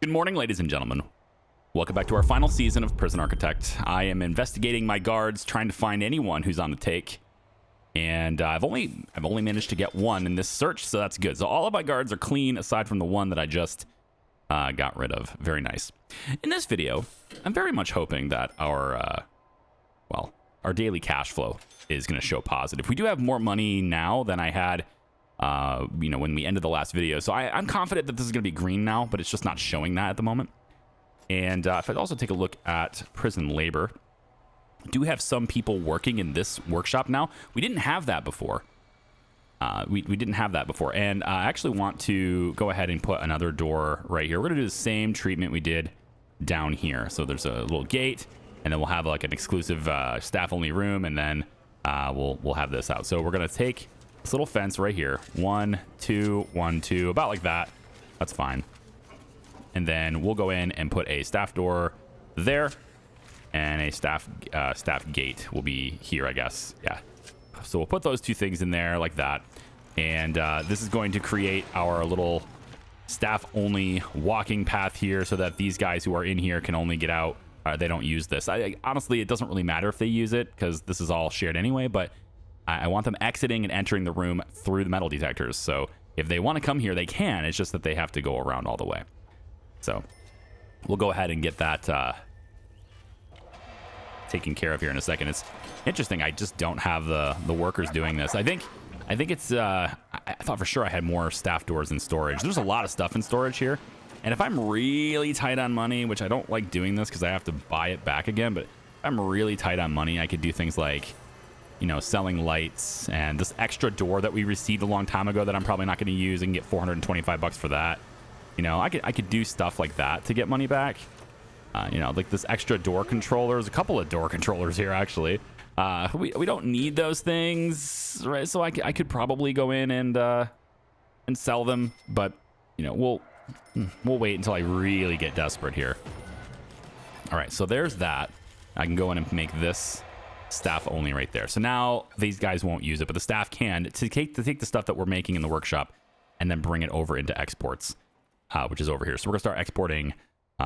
Good morning, ladies and gentlemen. Welcome back to our final season of Prison Architect. I am investigating my guards, trying to find anyone who's on the take. And I've only managed to get one in this search, so that's good. So all of my guards are clean, aside from the one that I just got rid of. Very nice. In this video, I'm very much hoping that our daily cash flow is going to show positive. We do have more money now than I had when we ended the last video. So I'm confident that this is going to be green now, but it's just not showing that at the moment. And if I also take a look at prison labor, do have some people working in this workshop now. We didn't have that before. We didn't have that before. And I actually want to go ahead and put another door right here. We're going to do the same treatment we did down here. So there's a little gate, and then we'll have like an exclusive staff-only room, and then we'll have this out. So we're going to take this little fence right here. 1, 2, 1, 2, about like that. That's fine. And then we'll go in and put a staff door there, and a staff gate will be here, I guess. Yeah. So we'll put those two things in there like that. And this is going to create our little staff-only walking path here so that these guys who are in here can only get out. They don't use this. Honestly, it doesn't really matter if they use it because this is all shared anyway, but I want them exiting and entering the room through the metal detectors. So if they want to come here, they can. It's just that they have to go around all the way. So we'll go ahead and get that taken care of here in a second. It's interesting. I just don't have the workers doing this. I think it's I thought for sure I had more staff doors in storage. There's a lot of stuff in storage here. And if I'm really tight on money, which I don't like doing this because I have to buy it back again, but if I'm really tight on money, I could do things like, selling lights and this extra door that we received a long time ago that I'm probably not going to use and get 425 bucks for that. I could do stuff like that to get money back. Like this extra door controller. There's a couple of door controllers here, actually. We don't need those things, right? So I could probably go in and sell them, but we'll wait until I really get desperate here. All right, so there's that. I can go in and make this staff only right there. So now these guys won't use it, but the staff can to take the stuff that we're making in the workshop and then bring it over into exports, which is over here. So we're gonna start exporting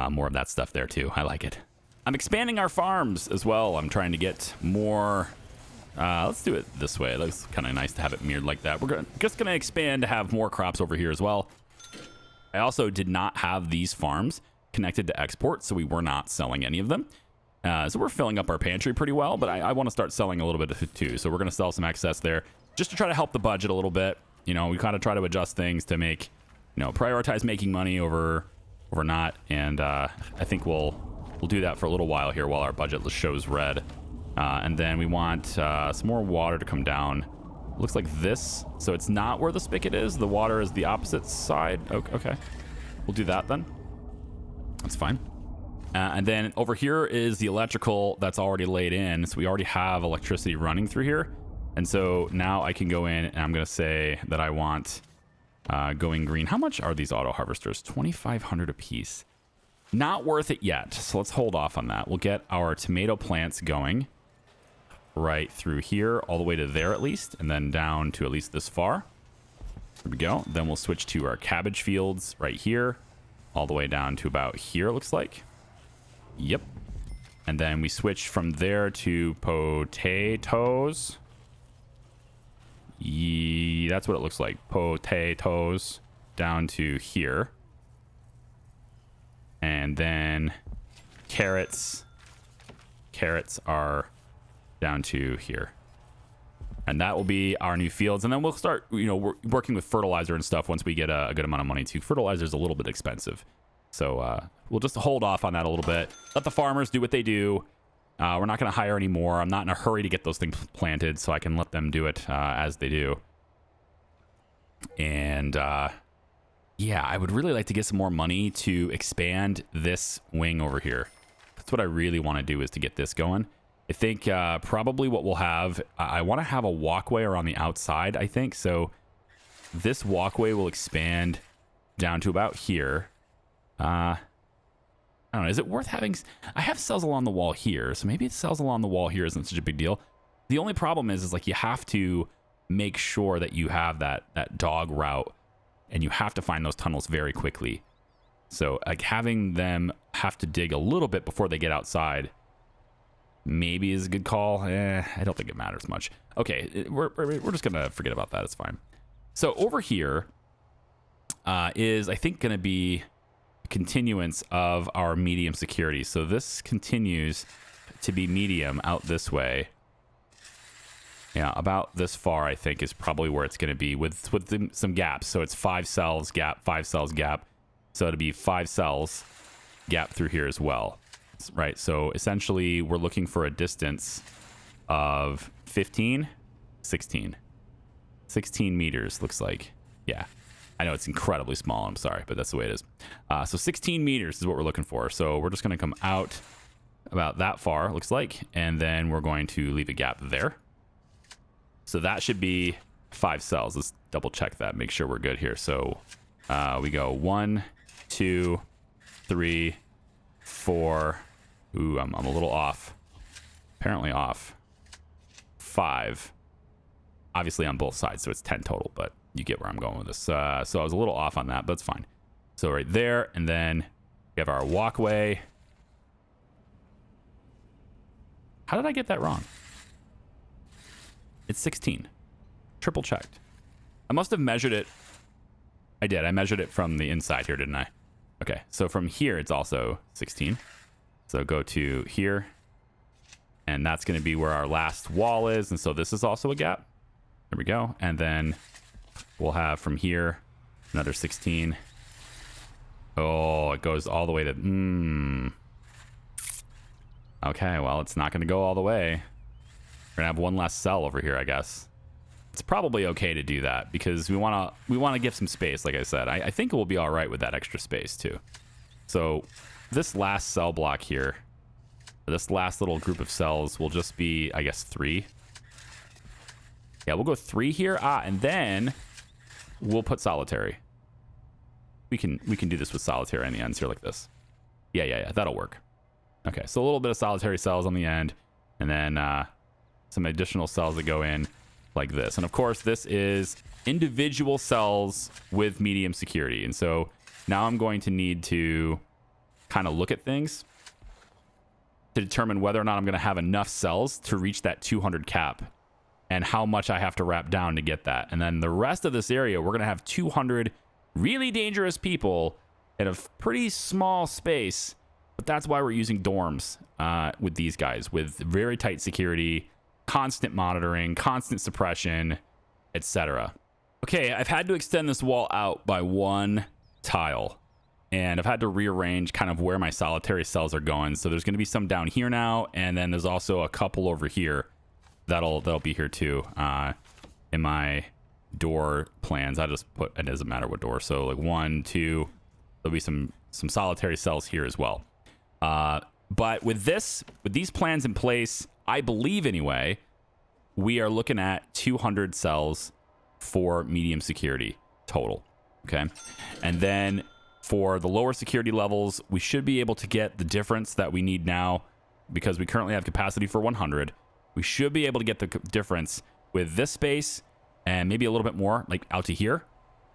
more of that stuff there too. I like it. I'm expanding our farms as well. I'm trying to get more. Let's do it this way. That's kind of nice to have it mirrored like that. We're just gonna expand to have more crops over here as well. I also did not have these farms connected to export, so we were not selling any of them. So we're filling up our pantry pretty well, but I want to start selling a little bit of it too. So we're going to sell some excess there just to try to help the budget a little bit. We kind of try to adjust things to make, prioritize making money over not. And I think we'll do that for a little while here while our budget shows red. And then we want some more water to come down. Looks like this. So it's not where the spigot is. The water is the opposite side. Okay. We'll do that then. That's fine. And then over here is the electrical that's already laid in. So we already have electricity running through here. And so now I can go in and I'm going to say that I want going green. How much are these auto harvesters? 2,500 a piece. Not worth it yet. So let's hold off on that. We'll get our tomato plants going right through here all the way to there at least, and then down to at least this far. There we go. Then we'll switch to our cabbage fields right here all the way down to about here, it looks like. Yep. And then we switch from there to potatoes. That's what it looks like. Potatoes down to here. And then carrots. Carrots are down to here. And that will be our new fields. And then we'll start, working with fertilizer and stuff once we get a good amount of money too. Fertilizer is a little bit expensive. So we'll just hold off on that a little bit. Let the farmers do what they do. We're not going to hire any more. I'm not in a hurry to get those things planted, so I can let them do it as they do. And yeah, I would really like to get some more money to expand this wing over here. That's what I really want to do, is to get this going. I think probably what we'll have, I want to have a walkway around the outside, I think. So this walkway will expand down to about here. I don't know. Is it worth having? I have cells along the wall here, so maybe cells along the wall here isn't such a big deal. The only problem is like you have to make sure that you have that dog route, and you have to find those tunnels very quickly. So like having them have to dig a little bit before they get outside maybe is a good call. I don't think it matters much. Okay, we're just gonna forget about that. It's fine. So over here is I think gonna be a continuance of our medium security. So this continues to be medium out this way. Yeah, about this far I think is probably where it's gonna be with some gaps. So it's 5 cells gap, 5 cells gap. So it'll be 5 cells gap through here as well. Right, so essentially we're looking for a distance of 16 meters, looks like. Yeah, I know it's incredibly small, I'm sorry, but that's the way it is. So 16 meters is what we're looking for. So we're just going to come out about that far, looks like, and then we're going to leave a gap there. So that should be 5 cells. Let's double check that, make sure we're good here. So we go 1, 2, 3, 4. Ooh, I'm a little off. Apparently off. 5. Obviously on both sides, so it's 10 total, but you get where I'm going with this. So I was a little off on that, but it's fine. So right there, and then we have our walkway. How did I get that wrong? It's 16. Triple checked. I must have measured it. I did. I measured it from the inside here, didn't I? Okay, so from here, it's also 16. So go to here, and that's going to be where our last wall is. And so this is also a gap. There we go. And then we'll have from here another 16. Oh, it goes all the way to... Okay, well, it's not going to go all the way. We're going to have one less cell over here, I guess. It's probably okay to do that because we want to give some space, like I said. I think it will be all right with that extra space, too. So... this last cell block here, this last little group of cells will just be, I guess, 3. Yeah, we'll go 3 here. And then we'll put solitary. We can do this with solitary on the ends here like this. Yeah, that'll work. Okay, so a little bit of solitary cells on the end, and then some additional cells that go in like this. And of course, this is individual cells with medium security. And so now I'm going to need to kind of look at things to determine whether or not I'm going to have enough cells to reach that 200 cap and how much I have to wrap down to get that. And then the rest of this area, we're going to have 200 really dangerous people in a pretty small space. But that's why we're using dorms with these guys, with very tight security, constant monitoring, constant suppression, etc. Okay, I've had to extend this wall out by 1 tile. And I've had to rearrange kind of where my solitary cells are going. So there's going to be some down here now, and then there's also a couple over here that'll be here too. In my door plans, I just put, it doesn't matter what door. So like 1, 2, there'll be some solitary cells here as well. But with these plans in place, I believe anyway, we are looking at 200 cells for medium security total. Okay, and then for the lower security levels, we should be able to get the difference that we need now because we currently have capacity for 100. We should be able to get the difference with this space and maybe a little bit more like out to here.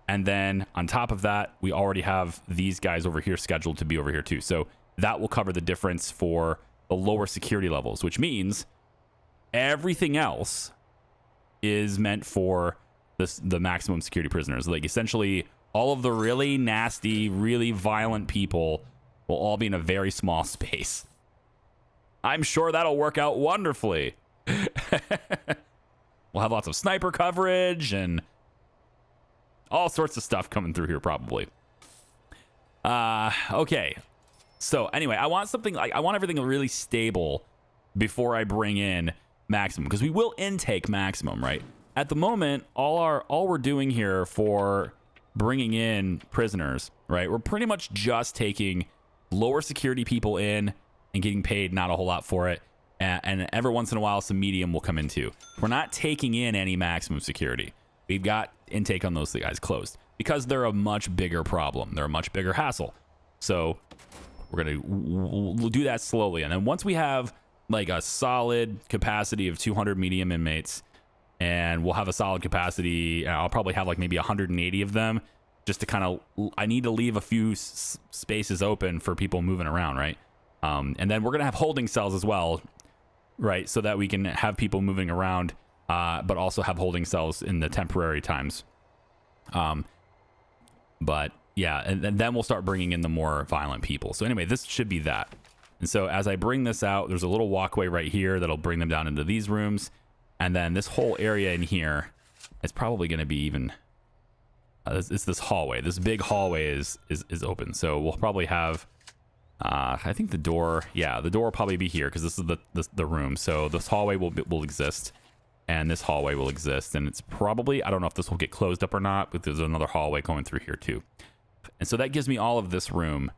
And then on top of that, we already have these guys over here scheduled to be over here too. So that will cover the difference for the lower security levels, which means everything else is meant for the maximum security prisoners. Like essentially all of the really nasty, really violent people will all be in a very small space. I'm sure that'll work out wonderfully. We'll have lots of sniper coverage and all sorts of stuff coming through here probably. Okay. So anyway, I want everything really stable before I bring in maximum, because we will intake maximum, right? At the moment, all we're doing here for bringing in prisoners, right? We're pretty much just taking lower security people in and getting paid not a whole lot for it. And every once in a while, some medium will come in too. We're not taking in any maximum security. We've got intake on those guys closed because they're a much bigger problem. They're a much bigger hassle. So we'll do that slowly. And then once we have like a solid capacity of 200 medium inmates, and we'll have a solid capacity, I'll probably have like maybe 180 of them just to kind of, I need to leave a few spaces open for people moving around, right? And then we're going to have holding cells as well, right? So that we can have people moving around, but also have holding cells in the temporary times. But yeah, and then we'll start bringing in the more violent people. So anyway, this should be that. And so as I bring this out, there's a little walkway right here that'll bring them down into these rooms. And then this whole area in here is probably going to be even, it's this hallway. This big hallway is open. So we'll probably have, I think the door, yeah, the door will probably be here because this is the room. So this hallway will exist, and this hallway will exist. And it's probably, I don't know if this will get closed up or not, but there's another hallway going through here too. And so that gives me all of this room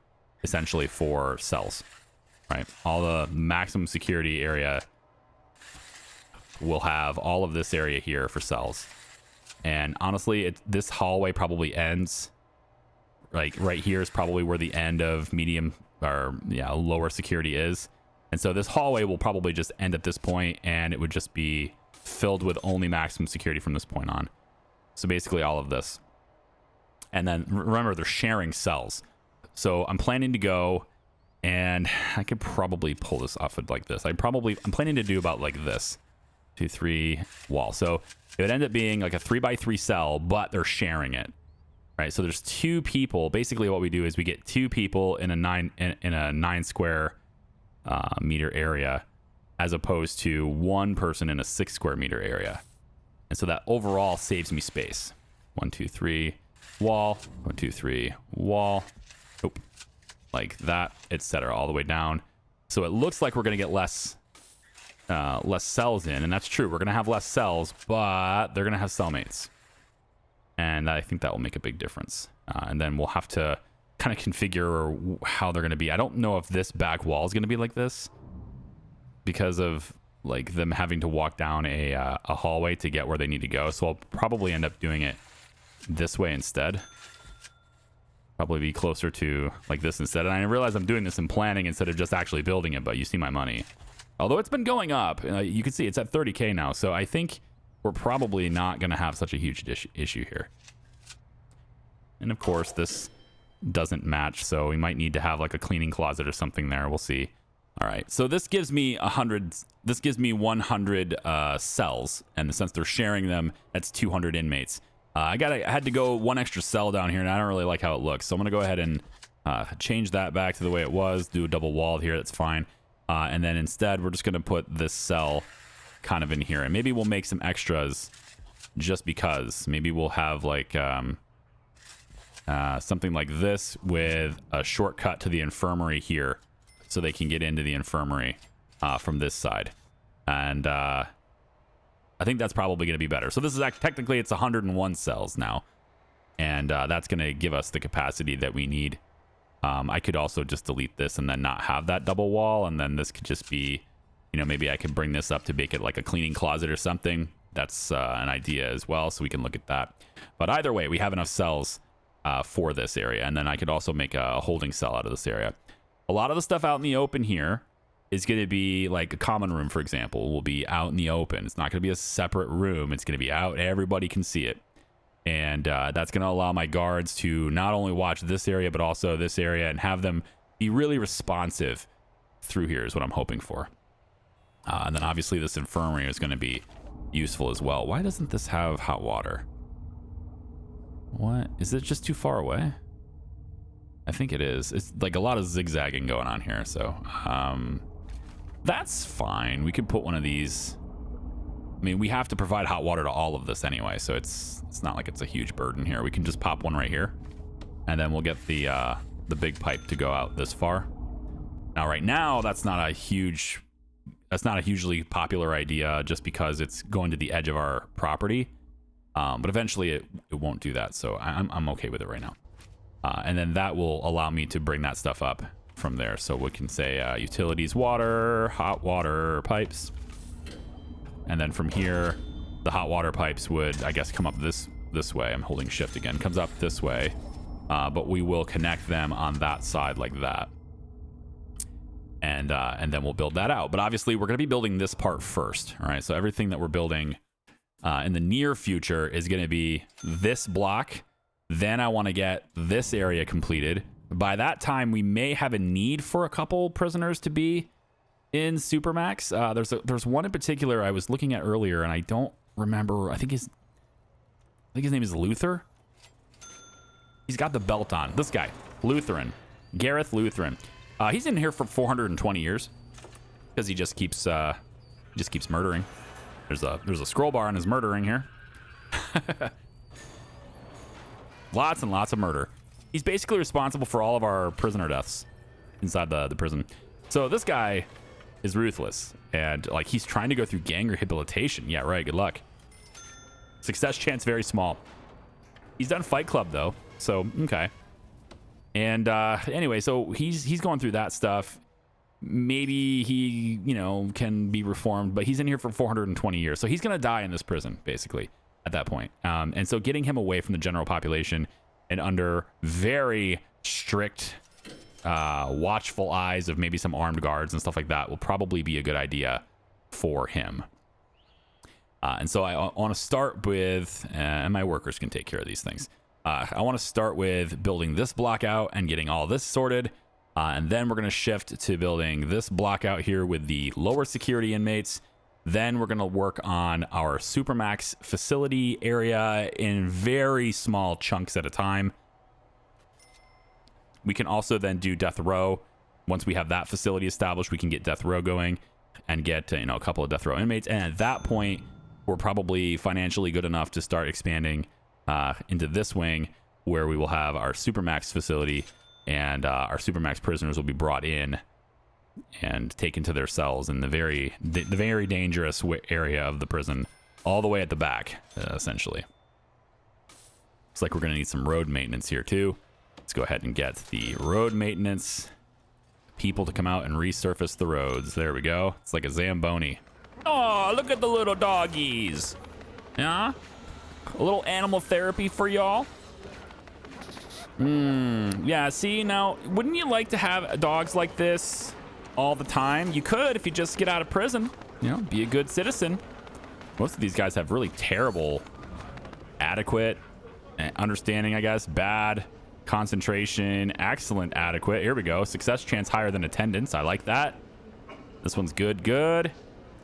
essentially for cells, right? All the maximum security area will have all of this area here for cells. And honestly, this hallway probably ends, like right here is probably where the end of medium or lower security is. And so this hallway will probably just end at this point, and it would just be filled with only maximum security from this point on. So basically all of this. And then remember, they're sharing cells. So I'm planning to go, and I could probably pull this off like this. I'm planning to do about like this. 2, 3 wall. So it would end up being like a 3x3 cell, but they're sharing it, right? So there's 2 people. Basically what we do is we get 2 people in a 9 square meter area, as opposed to 1 person in a 6 square meter area. And so that overall saves me space. 1, 2, 3 wall, 1, 2, 3 wall, like that, etc., all the way down. So it looks like we're going to get less cells in, and that's true. We're going to have less cells, but they're going to have cellmates, and I think that will make a big difference. And then we'll have to kind of configure how they're going to be. I don't know if this back wall is going to be like this because of like them having to walk down a hallway to get where they need to go. So I'll probably end up doing it this way instead. Probably be closer to like this instead. And I realize I'm doing this in planning instead of just actually building it, but you see my money. Although it's been going up, you can see it's at 30K now. So I think we're probably not going to have such a huge issue here. And of course, this doesn't match, so we might need to have like a cleaning closet or something there. We'll see. All right, so this gives me 100. This gives me 100 cells, and since they're sharing them, that's 200 inmates. I had to go 1 extra cell down here, and I don't really like how it looks. So I'm gonna go ahead and change that back to the way it was. Do a double wall here. That's fine. And then instead, we're just gonna put this cell kind of in here, and maybe we'll make some extras just because. Maybe we'll have like something like this with a shortcut to the infirmary here, so they can get into the infirmary from this side. And I think that's probably going to be better. So this is actually, technically it's 101 cells now, and that's going to give us the capacity that we need. I could also just delete this and then not have that double wall, and then this could just be, maybe I could bring this up to make it like a cleaning closet or something. That's an idea as well, so we can look at that. But either way, we have enough cells for this area, and then I could also make a holding cell out of this area. A lot of the stuff out in the open here is going to be like a common room, for example, will be out in the open. It's not going to be a separate room. It's going to be out. Everybody can see it. And that's going to allow my guards to not only watch this area, but also this area, and have them be really responsive through here is what I'm hoping for. And then obviously this infirmary is going to be useful as well. Why doesn't this have hot water? What? Is it just too far away? I think it is. It's like a lot of zigzagging going on here, so that's fine. We could put one of these. I mean, we have to provide hot water to all of this anyway, so it's not like it's a huge burden here. We can just pop one right here, and then we'll get the big pipe to go out this far. Now, right now, that's not a hugely popular idea, just because it's going to the edge of our property. But eventually, it won't do that, so I'm okay with it right now. And then that will allow me to bring that stuff up from there. So we can say utilities, water, hot water pipes. And then from here, the hot water pipes would, I guess, come up this way. I'm holding shift again. Comes up this way. But we will connect them on that side like that. And then we'll build that out. But obviously, we're going to be building this part first. All right. So everything that we're building in the near future is going to be this block Then I want to get this area completed. By that time, we may have a need for a couple prisoners to be in Supermax. There's one in particular I was looking at earlier, and I don't remember. I think his name is Luther. He's got the belt on. This guy, Lutheran, Gareth Lutheran. He's in here for 420 years because he just keeps murdering. There's a scroll bar on his murdering here. Lots and lots of murder. He's basically responsible for all of our prisoner deaths inside the prison. So this guy is ruthless, and like he's trying to go through gang rehabilitation. Yeah, right. Good luck. Success chance very small. He's done Fight Club though, so okay. And anyway, so he's going through that stuff. Maybe he, can be reformed, but he's in here for 420 years, so he's gonna die in this prison basically at that point. And so getting him away from the general population and under very strict, watchful eyes of maybe some armed guards and stuff like that will probably be a good idea for him. And so I want to start with, and my workers can take care of these things. I want to start with building this block out and getting all this sorted. And then we're going to shift to building this block out here with the lower security inmates. Then we're going to work on our Supermax facility area in very small chunks at a time. We can also then do death row. Once we have that facility established, we can get death row going and get a couple of death row inmates. And at that point, we're probably financially good enough to start expanding into this wing where we will have our Supermax facility, and our Supermax prisoners will be brought in and taken to their cells in the very dangerous area of the prison, all the way at the back, essentially. Looks like we're going to need some road maintenance here too. Let's go ahead and get the road maintenance people to come out and resurface the roads. There we go. It's like a Zamboni. Oh, look at the little doggies. Yeah? A little animal therapy for y'all. Yeah, see, now, wouldn't you like to have dogs like this all the time? You could if you just get out of prison. Be a good citizen. Most of these guys have really terrible, adequate, understanding, I guess, bad, concentration, excellent, adequate. Here we go. Success chance higher than attendance. I like that. This one's good.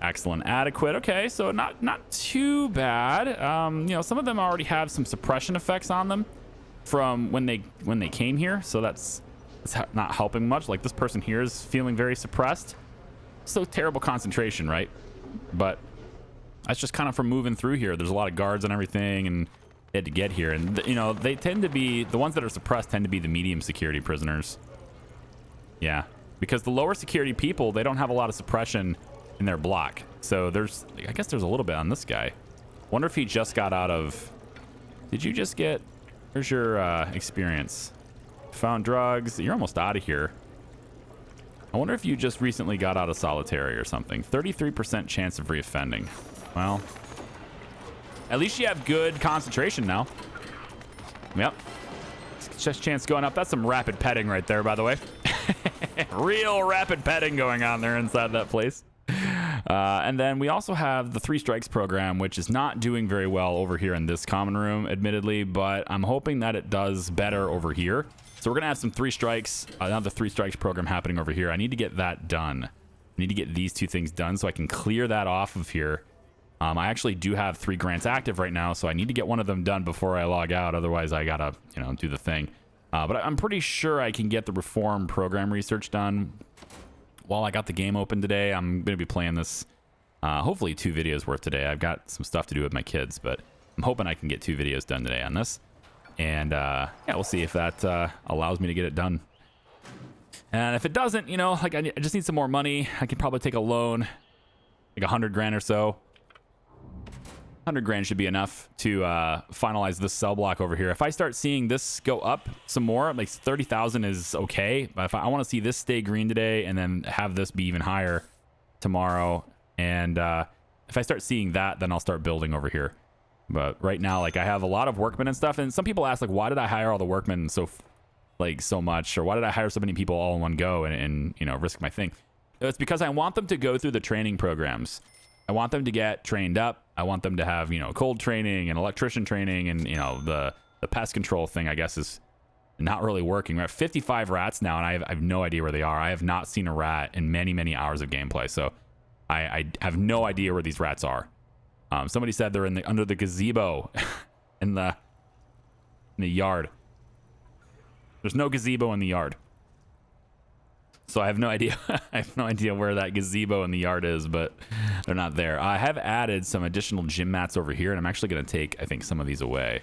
Excellent, adequate. Okay, so not too bad. Some of them already have some suppression effects on them from when they came here, so that's not helping much. Like this person here is feeling very suppressed. So terrible concentration, right? But that's just kind of from moving through here. There's a lot of guards and everything, and they had to get here. And they tend to be the ones that are suppressed tend to be the medium security prisoners. Yeah, because the lower security people, they don't have a lot of suppression in their block. So I guess there's a little bit on this guy. Wonder if he just got out of. Did you just get? Where's your experience? Found drugs. You're almost out of here. I wonder if you just recently got out of solitary or something. 33% chance of reoffending. Well, at least you have good concentration now. Yep. Just chance going up. That's some rapid petting right there, by the way. Real rapid petting going on there inside that place. And then we also have the 3 strikes program, which is not doing very well over here in this common room, admittedly, but I'm hoping that it does better over here. So we're going to have some 3 strikes, another 3 strikes program happening over here. I need to get that done. I need to get these 2 things done so I can clear that off of here. I actually do have 3 grants active right now, so I need to get one of them done before I log out. Otherwise, I got to, do the thing. But I'm pretty sure I can get the reform program research done while I got the game open today. I'm going to be playing this, hopefully 2 videos worth today. I've got some stuff to do with my kids, but I'm hoping I can get 2 videos done today on this. And yeah, we'll see if that allows me to get it done. And if it doesn't, I just need some more money. I could probably take a loan, like 100 grand or so. 100 grand should be enough to finalize this cell block over here. If I start seeing this go up some more, like 30,000 is okay. But if I want to see this stay green today and then have this be even higher tomorrow, and if I start seeing that, then I'll start building over here. But right now, like I have a lot of workmen and stuff, and some people ask, like, why did I hire all the workmen so much, or why did I hire so many people all in one go and risk my thing? It's because I want them to go through the training programs. I want them to get trained up. I want them to have, cold training and electrician training and, the the pest control thing, I guess, is not really working. We're at 55 rats now, and I have no idea where they are. I have not seen a rat in many, many hours of gameplay, so I have no idea where these rats are. Somebody said they're under the gazebo in the yard. There's no gazebo in the yard. So I have no idea. I have no idea where that gazebo in the yard is, but they're not there. I have added some additional gym mats over here, and I'm actually going to take, I think, some of these away.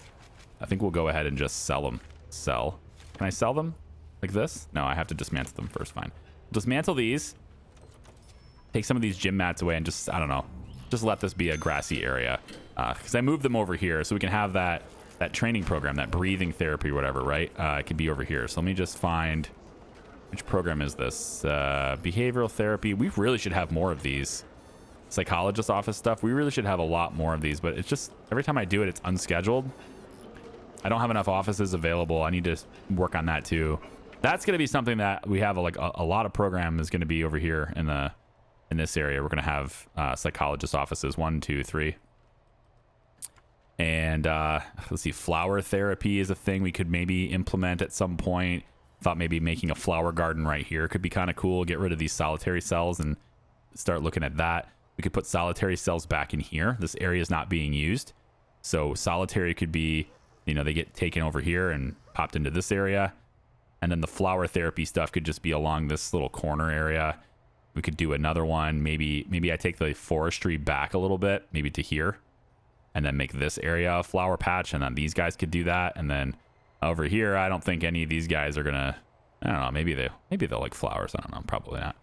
I think we'll go ahead and just sell them. Sell. Can I sell them like this? No, I have to dismantle them first. Fine. Dismantle these. Take some of these gym mats away and just, I don't know, just let this be a grassy area. Because I moved them over here so we can have that training program, that breathing therapy or whatever, right? It could be over here. So let me just find, which program is this? Behavioral therapy. We really should have more of these. Psychologist office stuff. We really should have a lot more of these, but it's just, every time I do it, it's unscheduled. I don't have enough offices available. I need to work on that too. That's going to be something that we have a lot of program is going to be over here in this area. We're going to have psychologist offices, 1, 2, 3. And let's see, flower therapy is a thing we could maybe implement at some point. Thought maybe making a flower garden right here could be kind of cool. Get rid of these solitary cells and start looking at that. We could put solitary cells back in here. This area is not being used. So solitary could be, you know, they get taken over here and popped into this area. And then the flower therapy stuff could just be along this little corner area. We could do another one. Maybe I take the forestry back a little bit, maybe to here, and then make this area a flower patch. And then these guys could do that. And then over here, I don't think any of these guys are gonna, I don't know, maybe they'll like flowers. I don't know, probably not.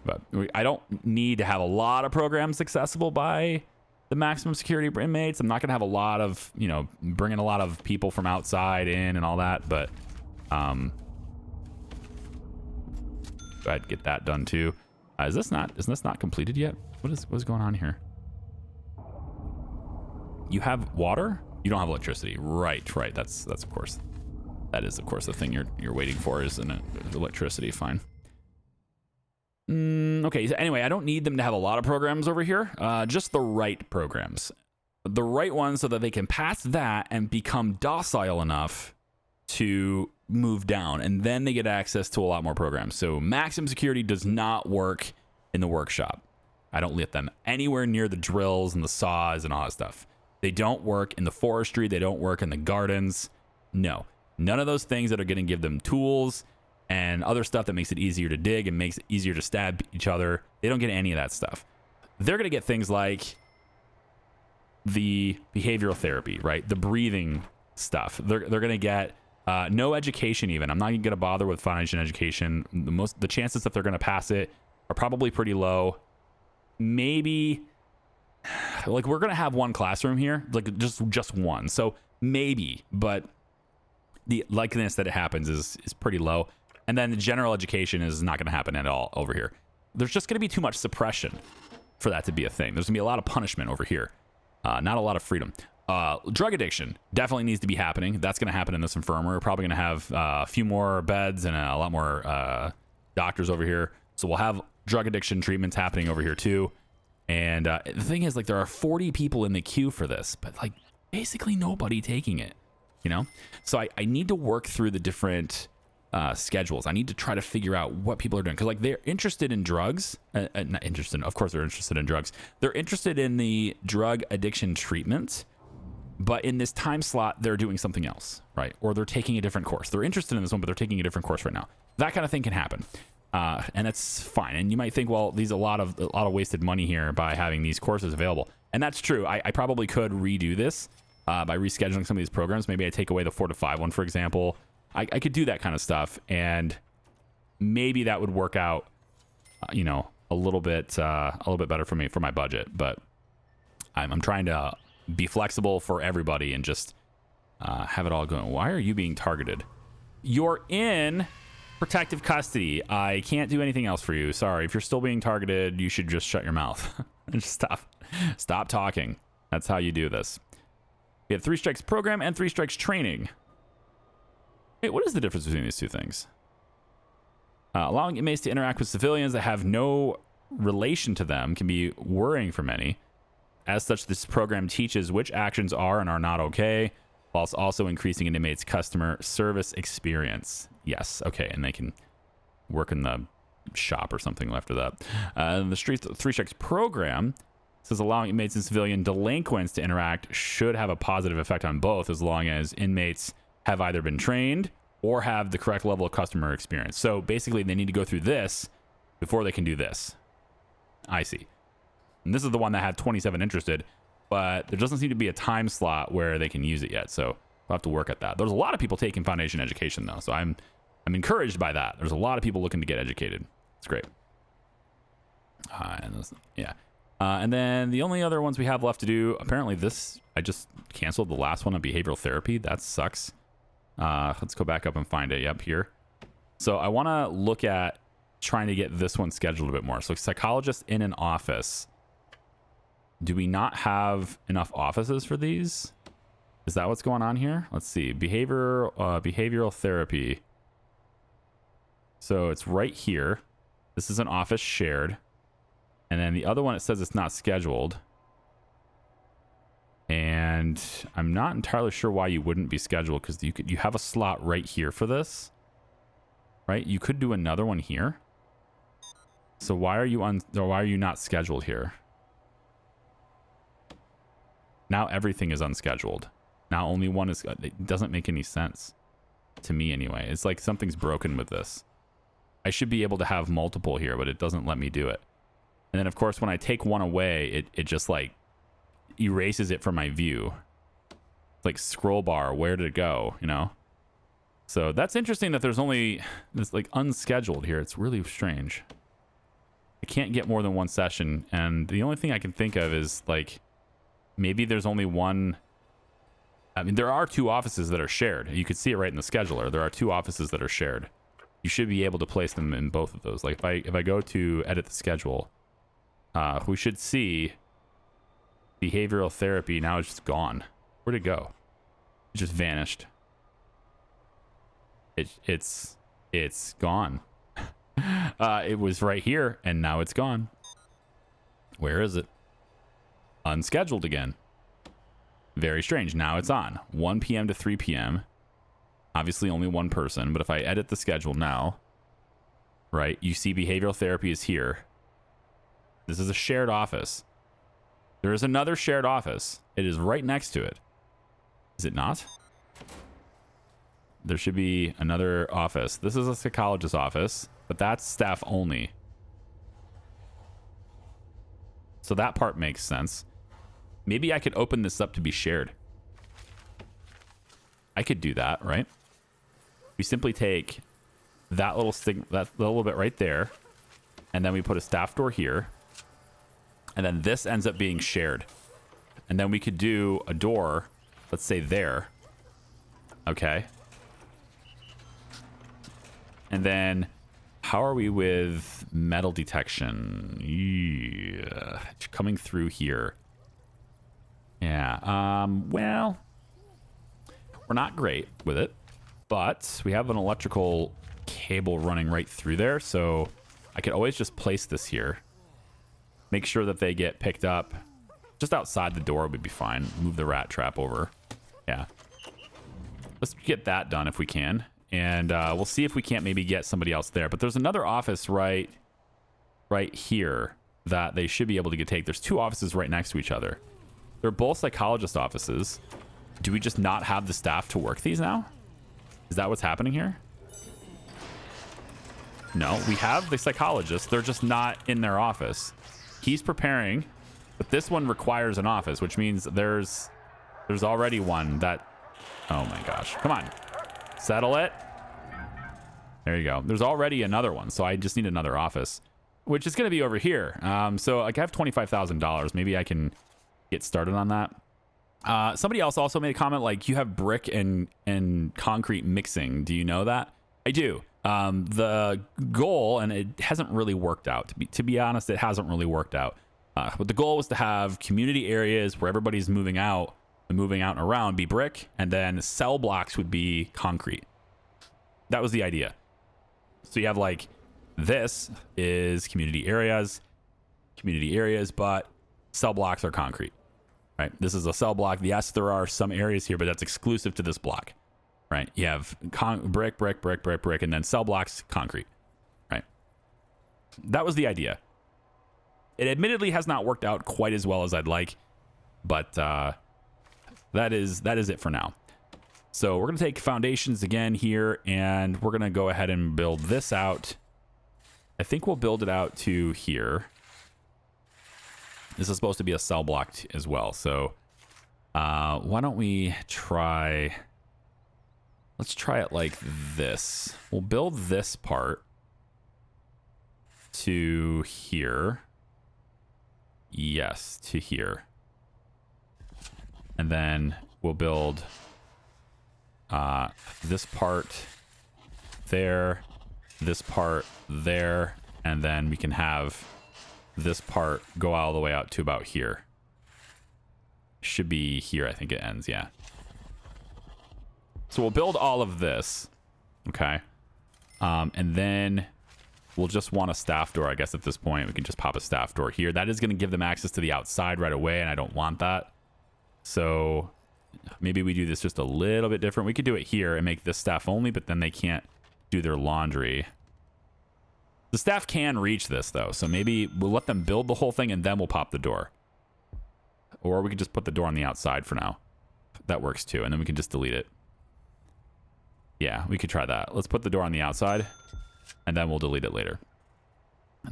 But I don't need to have a lot of programs accessible by the maximum security inmates. I'm not gonna have a lot of, you know, bringing a lot of people from outside in and all that. But go ahead, get that done too. Is this not completed yet? What's going on here? You have water? You don't have electricity. Right. That's of course. That is of course the thing you're waiting for, isn't it? Electricity. Fine. Okay. So anyway, I don't need them to have a lot of programs over here. Just the right programs, the right ones, so that they can pass that and become docile enough to move down, and then they get access to a lot more programs. So maximum security does not work in the workshop. I don't let them anywhere near the drills and the saws and all that stuff. They don't work in the forestry. They don't work in the gardens. No, none of those things that are going to give them tools and other stuff that makes it easier to dig and makes it easier to stab each other. They don't get any of that stuff. They're going to get things like the behavioral therapy, right? The breathing stuff. They're going to get no education even. I'm not even going to bother with foundation education. The chances that they're going to pass it are probably pretty low. Maybe, like, we're going to have one classroom here, like just one. So maybe, but the likeliness that it happens is pretty low. And then the general education is not going to happen at all over here. There's just going to be too much suppression for that to be a thing. There's going to be a lot of punishment over here. Not a lot of freedom. Drug addiction definitely needs to be happening. That's going to happen in this infirmary. We're probably going to have a few more beds and a lot more doctors over here. So we'll have drug addiction treatments happening over here too. And the thing is, like, there are 40 people in the queue for this, but like basically nobody taking it, you know? So I need to work through the different schedules. I need to try to figure out what people are doing, because like they're interested in drugs. Not interested, of course they're interested in drugs. They're interested in the drug addiction treatment, but in this time slot they're doing something else, right? Or they're taking a different course. They're interested in this one, but they're taking a different course right now. That kind of thing can happen, and that's fine. And you might think, well, there's a lot of wasted money here by having these courses available, and that's true. I probably could redo this by rescheduling some of these programs. Maybe I take away the 4 to 5 one, for example. I could do that kind of stuff, and maybe that would work out, you know, a little bit better for me, for my budget. But I'm trying to be flexible for everybody and just have it all going. Why are you being targeted? You're in protective custody. I can't do anything else for you. Sorry. If you're still being targeted, you should just shut your mouth and just stop talking. That's how you do this. We have 3 strikes program and 3 strikes training. Wait, what is the difference between these two things? Allowing inmates to interact with civilians that have no relation to them can be worrying for many. As such, this program teaches which actions are and are not okay. whilst also increasing an inmate's customer service experience. Yes. Okay. And they can work in the shop or something after that. The Street 3 Checks program says allowing inmates and civilian delinquents to interact should have a positive effect on both, as long as inmates have either been trained or have the correct level of customer experience. So basically, they need to go through this before they can do this. I see. And this is the one that had 27 interested, but there doesn't seem to be a time slot where they can use it yet. So we'll have to work at that. There's a lot of people taking foundation education, though, so I'm encouraged by that. There's a lot of people looking to get educated. It's great. And then the only other ones we have left to do, apparently this, I just canceled the last one on behavioral therapy. That sucks. Let's go back up and find it. Yep, here. So I want to look at trying to get this one scheduled a bit more. So psychologist in an office. Do we not have enough offices for these? Is that what's going on here? Let's see. Behavioral therapy. So it's right here. This is an office shared. And then the other one, it says it's not scheduled. And I'm not entirely sure why you wouldn't be scheduled, because you have a slot right here for this. Right? You could do another one here. So why are you not scheduled here? Now everything is unscheduled. Now only one is. It doesn't make any sense to me anyway. It's like something's broken with this. I should be able to have multiple here, but it doesn't let me do it. And then of course when I take one away, it just like erases it from my view. Like scroll bar, where did it go? You know. So that's interesting that there's only this like unscheduled here. It's really strange. I can't get more than one session, and the only thing I can think of is like maybe there's only one. I mean, there are 2 offices that are shared. You could see it right in the scheduler. There are 2 offices that are shared. You should be able to place them in both of those. Like if I go to edit the schedule, we should see behavioral therapy. Now it's just gone. Where'd it go? It just vanished. It's gone. It was right here, and now it's gone. Where is it? Unscheduled again. Very strange. Now it's on 1 p.m. to 3 p.m. Obviously only one person, but if I edit the schedule now, right, you see behavioral therapy is here. This is a shared office. There is another shared office. It is right next to it. Is it not? There should be another office. This is a psychologist's office, but that's staff only. So that part makes sense. Maybe I could open this up to be shared. I could do that, right? We simply take that little bit right there, and then we put a staff door here, and then this ends up being shared. And then we could do a door, let's say there. Okay. And then how are we with metal detection? Yeah, coming through here. Yeah, well, we're not great with it, but we have an electrical cable running right through there, so I could always just place this here. Make sure that they get picked up just outside the door would be fine. Move the rat trap over. Yeah. Let's get that done if we can. And we'll see if we can't maybe get somebody else there. But there's another office right here that they should be able to take. There's 2 offices right next to each other. They're both psychologist offices. Do we just not have the staff to work these now? Is that what's happening here? No, we have the psychologist. They're just not in their office. He's preparing, but this one requires an office, which means there's already one that... Oh my gosh. Come on. Settle it. There you go. There's already another one, so I just need another office, which is going to be over here. So like I have $25,000. Maybe I can get started on that. Somebody else also made a comment like, you have brick and concrete mixing. Do you know that? I do. The goal, and it hasn't really worked out. To be honest, it hasn't really worked out. But the goal was to have community areas where everybody's moving out and around be brick, and then cell blocks would be concrete. That was the idea. So you have like, this is community areas, but cell blocks are concrete. right? This is a cell block. Yes, there are some areas here, but that's exclusive to this block, right? You have brick, brick, brick, brick, brick, and then cell blocks, concrete, right? That was the idea. It admittedly has not worked out quite as well as I'd like, but that is it for now. So we're going to take foundations again here, and we're going to go ahead and build this out. I think we'll build it out to here. This is supposed to be a cell block as well. So why don't we try... Let's try it like this. We'll build this part to here. Yes, to here. And then we'll build this part there, this part there, and then we can have this part go all the way out to about here. Should be here, I think it ends, yeah. So we'll build all of this, okay? And then we'll just want a staff door, I guess, at this point. We can just pop a staff door here. That is going to give them access to the outside right away, and I don't want that. So maybe we do this just a little bit different. We could do it here and make this staff only, but then they can't do their laundry. The staff can reach this, though, so maybe we'll let them build the whole thing, and then we'll pop the door. Or we could just put the door on the outside for now. That works, too, and then we can just delete it. Yeah, we could try that. Let's put the door on the outside, and then we'll delete it later.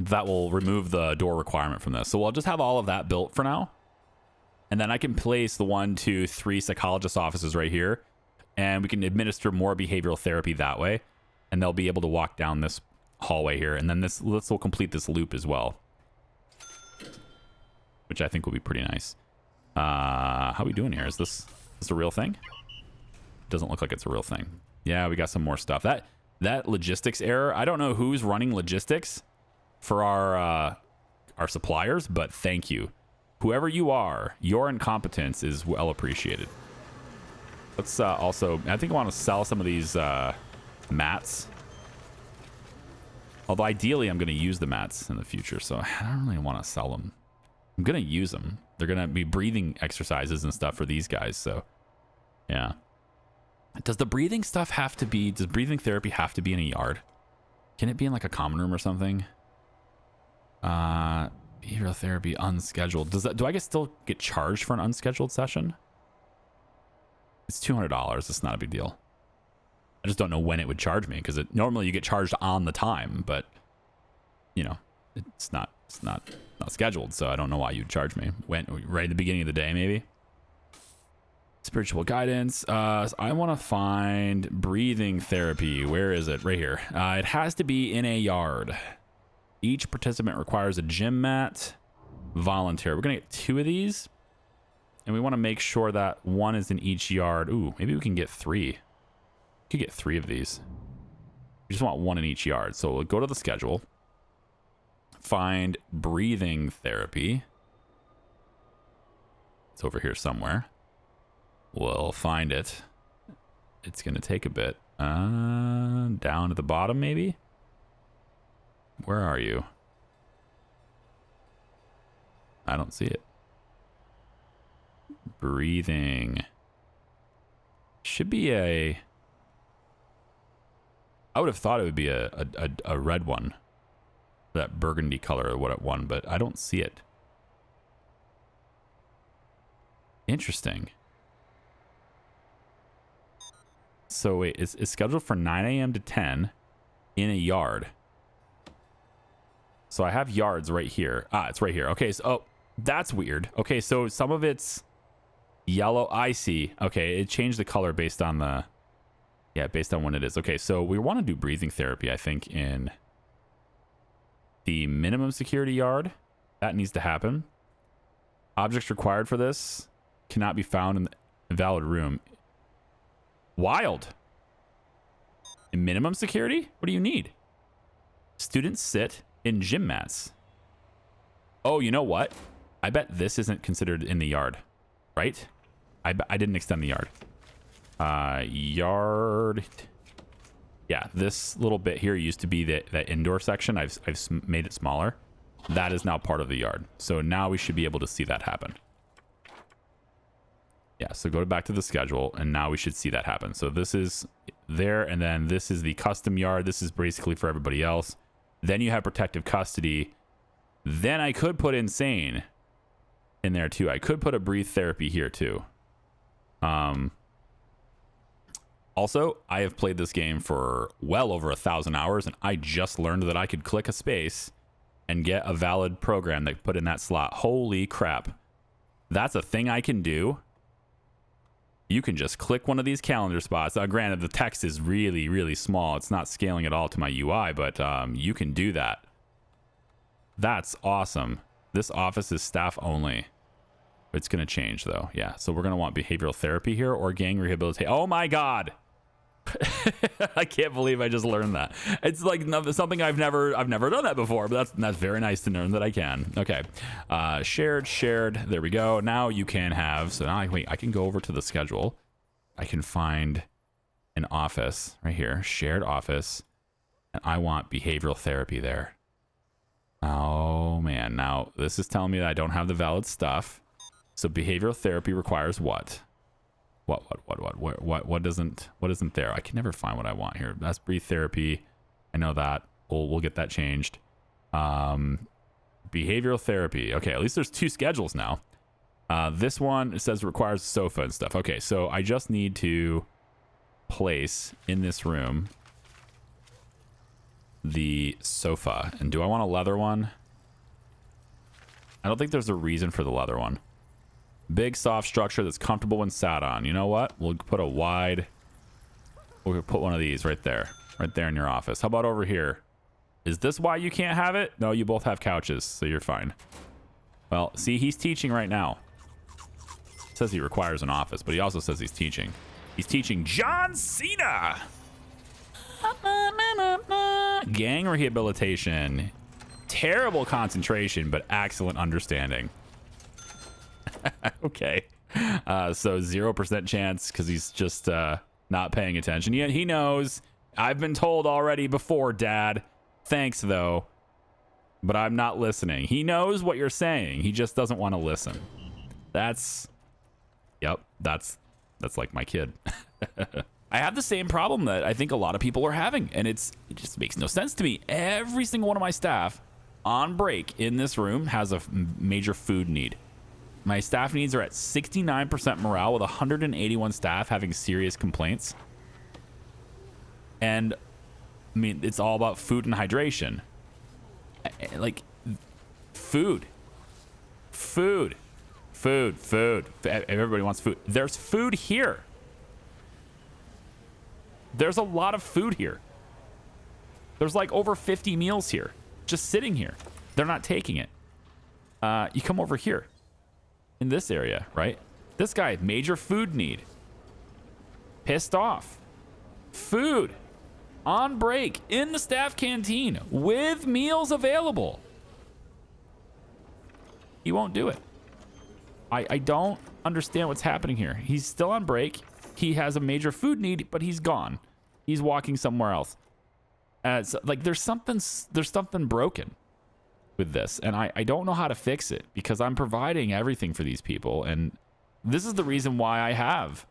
That will remove the door requirement from this. So we'll just have all of that built for now. And then I can place the 1, 2, 3 psychologist offices right here. And we can administer more behavioral therapy that way. And they'll be able to walk down this hallway here. And then this will complete this loop as well. Which I think will be pretty nice. How are we doing here? Is this a real thing? Doesn't look like it's a real thing. Yeah, we got some more stuff. That logistics error, I don't know who's running logistics for our suppliers, but thank you. Whoever you are, your incompetence is well appreciated. Let's also, I think I want to sell some of these mats. Although ideally I'm going to use the mats in the future, so I don't really want to sell them. I'm going to use them. They're going to be breathing exercises and stuff for these guys, so yeah. Does the breathing stuff have to be, does breathing therapy have to be in a yard? Can it be in like a common room or something? Behavioral therapy unscheduled. Do I still get charged for an unscheduled session? It's $200. It's not a big deal. I just don't know when it would charge me, because normally you get charged on the time, but you know, it's not scheduled, so I don't know why you'd charge me. Right at the beginning of the day, maybe. Spiritual guidance. I want to find breathing therapy. Where is it? Right here. It has to be in a yard. Each participant requires a gym mat. Volunteer. We're going to get 2 of these. And we want to make sure that 1 is in each yard. Ooh, maybe we can get 3. We could get 3 of these. We just want 1 in each yard. So we'll go to the schedule. Find breathing therapy. It's over here somewhere. We'll find it. It's going to take a bit. Down at the bottom, maybe? Where are you? I don't see it. Breathing. Should be a... I would have thought it would be a red one. That burgundy color or what it won, but I don't see it. Interesting. So wait, it's scheduled for 9 a.m. to 10 in a yard. So I have yards right here. It's right here. Okay, so oh, that's weird. Okay, so some of it's yellow. I see. Okay, it changed the color based on the... Yeah, based on when it is. Okay, so we want to do breathing therapy, I think, in the minimum security yard. That needs to happen. Objects required for this cannot be found in the invalid room. Wild. In minimum security? What do you need? Students sit in gym mats. Oh, you know what? I bet this isn't considered in the yard, right? I didn't extend the yard. Yard. Yeah, this little bit here used to be the indoor section. I've made it smaller. That is now part of the yard. So now we should be able to see that happen. Yeah, so go back to the schedule, and now we should see that happen. So this is there, and then this is the custom yard. This is basically for everybody else. Then you have protective custody. Then I could put insane in there too. I could put a breathe therapy here too. Also, I have played this game for well over 1,000 hours, and I just learned that I could click a space and get a valid program that put in that slot. Holy crap. That's a thing I can do. You can just click one of these calendar spots. Now, granted, the text is really, really small. It's not scaling at all to my UI, but you can do that. That's awesome. This office is staff only. It's going to change, though. Yeah, so we're going to want behavioral therapy here or gang rehabilitation. Oh, my God. I can't believe I just learned that. It's like something I've never done that before, but that's very nice to learn that I can. Okay, shared. There we go. Now you can have. So now I can go over to the schedule. I can find an office right here, shared office, and I want behavioral therapy there. Oh man, now this is telling me that I don't have the valid stuff. So behavioral therapy requires what? What isn't there? I can never find what I want here. That's breathe therapy. I know that. We'll get that changed. Behavioral therapy. Okay, at least there's 2 schedules now. This one, it says requires sofa and stuff. Okay, so I just need to place in this room the sofa. And do I want a leather one? I don't think there's a reason for the leather one. Big soft structure that's comfortable when sat on. You know what? We'll put a wide. We'll put one of these right there in your office. How about over here? Is this why you can't have it? No, you both have couches, so you're fine. Well, see, he's teaching right now. Says he requires an office, but he also says he's teaching. He's teaching John Cena. Gang rehabilitation. Terrible concentration, but excellent understanding. Okay. So 0% chance because he's just not paying attention. Yeah, he knows. I've been told already before, Dad. Thanks, though. But I'm not listening. He knows what you're saying. He just doesn't want to listen. Yep, that's like my kid. I have the same problem that I think a lot of people are having, and it just makes no sense to me. Every single one of my staff on break in this room has a major food need. My staff needs are at 69% morale with 181 staff having serious complaints. And I mean, it's all about food and hydration. Like food. Everybody wants food. There's food here. There's a lot of food here. There's like over 50 meals here, just sitting here. They're not taking it. You come over here in this area, right? This guy, major food need. Pissed off. Food on break in the staff canteen with meals available. He won't do it. I don't understand what's happening here. He's still on break. He has a major food need, but he's gone. He's walking somewhere else. So, like there's something broken with this, and I don't know how to fix it because I'm providing everything for these people, and this is the reason why I have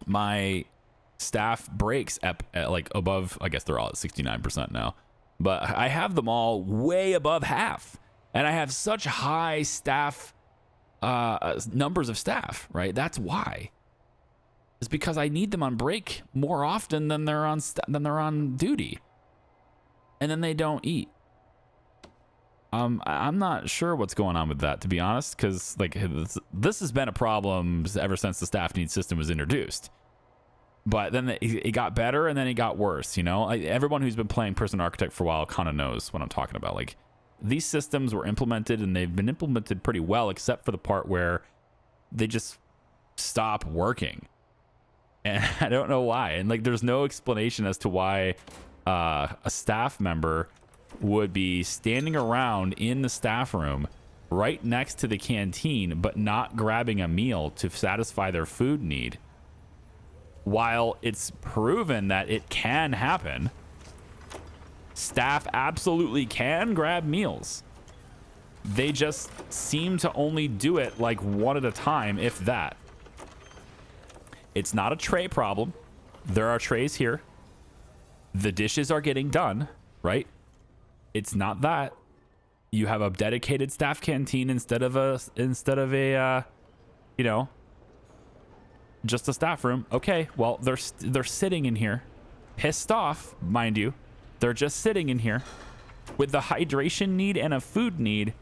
my staff breaks at like above. I guess they're all at 69% now, but I have them all way above half, and I have such high staff numbers of staff. Right, that's why. It's because I need them on break more often than they're on duty, and then they don't eat. I'm not sure what's going on with that, to be honest, because like this has been a problem ever since the staff needs system was introduced. But then it got better, and then it got worse. You know, everyone who's been playing Prison Architect for a while kind of knows what I'm talking about. Like these systems were implemented, and they've been implemented pretty well, except for the part where they just stop working. And I don't know why. And like, there's no explanation as to why a staff member would be standing around in the staff room right next to the canteen, but not grabbing a meal to satisfy their food need. While it's proven that it can happen, staff absolutely can grab meals. They just seem to only do it like one at a time, if that. It's not a tray problem. There are trays here. The dishes are getting done, right? It's not that. You have a dedicated staff canteen instead of a you know, just a staff room. Okay, well, they're sitting in here, pissed off, mind you. They're just sitting in here with the hydration need and a food need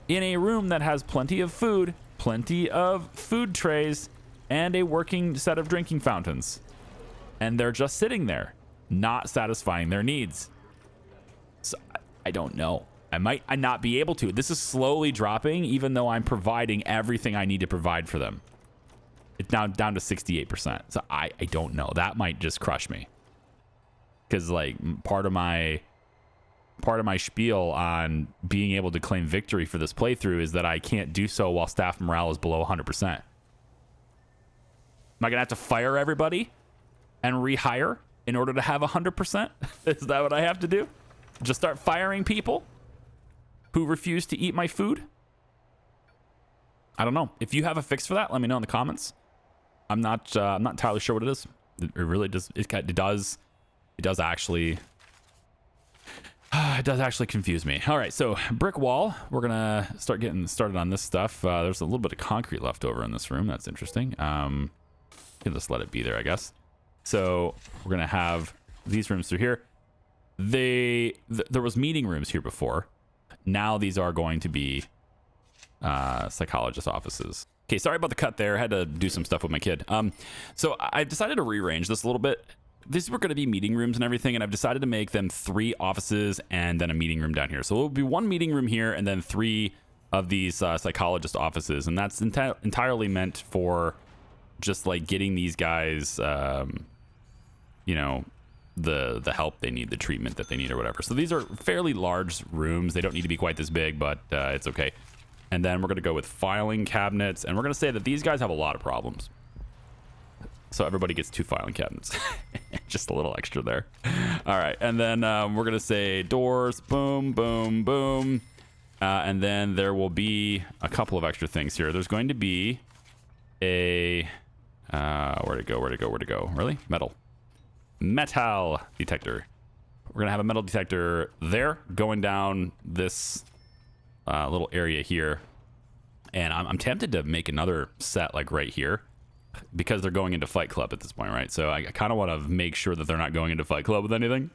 in a room that has plenty of food, plenty of food trays, and a working set of drinking fountains. And they're just sitting there, not satisfying their needs. So I don't know. I might not be able to. This is slowly dropping, even though I'm providing everything I need to provide for them. It's now down to 68%. So I don't know. That might just crush me. Because like part of my spiel on being able to claim victory for this playthrough is that I can't do so while staff morale is below 100%. Am I gonna have to fire everybody and rehire in order to have 100%? Is that what I have to do? Just start firing people who refuse to eat my food? I don't know. If you have a fix for that, let me know in the comments. I'm not entirely sure what it is. It really does. It does actually confuse me. All right, so brick wall. We're gonna start getting started on this stuff. There's a little bit of concrete left over in this room. That's interesting. Can just let it be there, I guess. So we're gonna have these rooms through here. There was meeting rooms here before. Now these are going to be psychologist offices. Okay, sorry about the cut there. I had to do some stuff with my kid. So I've decided to rearrange this a little bit. These were going to be meeting rooms and everything, and I've decided to make them 3 offices and then a meeting room down here. So it'll be 1 meeting room here and then 3 of these psychologist offices, and that's entirely meant for just like getting these guys, you know, the help they need, the treatment that they need or whatever. So these are fairly large rooms. They don't need to be quite this big, but it's okay. And then we're going to go with filing cabinets, and we're going to say that these guys have a lot of problems. So everybody gets 2 filing cabinets. Just a little extra there. All right. And then we're going to say doors, boom, boom, boom. And then there will be a couple of extra things here. There's going to be a, where'd it go? Really? Metal detector. We're going to have a metal detector there going down this little area here. And I'm tempted to make another set like right here, because they're going into Fight Club at this point, right? So I kind of want to make sure that they're not going into Fight Club with anything.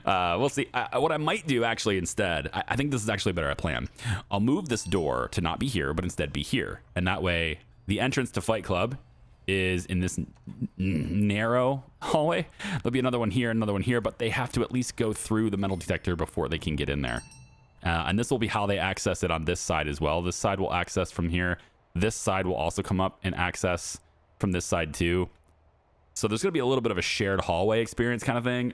We'll see. What I might do actually instead, I think this is actually a better plan. I'll move this door to not be here, but instead be here. And that way the entrance to Fight Club is in this narrow hallway. There'll be another one here, but they have to at least go through the metal detector before they can get in there. And this will be how they access it on this side as well. This side will access from here. This side will also come up and access from this side too. So there's going to be a little bit of a shared hallway experience kind of thing.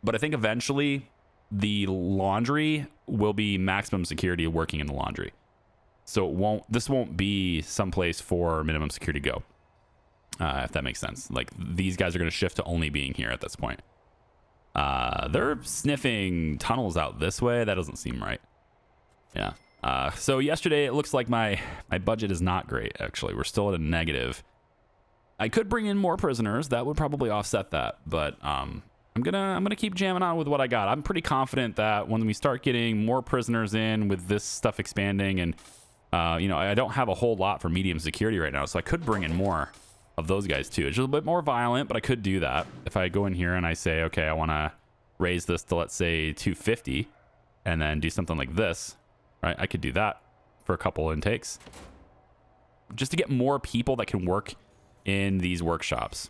But I think eventually the laundry will be maximum security working in the laundry. So this won't be someplace for minimum security go. If that makes sense. Like these guys are going to shift to only being here at this point. They're sniffing tunnels out this way. That doesn't seem right. Yeah. So yesterday it looks like my budget is not great. Actually, we're still at a negative. I could bring in more prisoners. That would probably offset that. But I'm gonna keep jamming on with what I got. I'm pretty confident that when we start getting more prisoners in with this stuff expanding, and you know, I don't have a whole lot for medium security right now, so I could bring in more of those guys too. It's just a bit more violent, but I could do that. If I go in here and I say, okay, I want to raise this to, let's say, 250, and then do something like this, right? I could do that for a couple intakes just to get more people that can work in these workshops.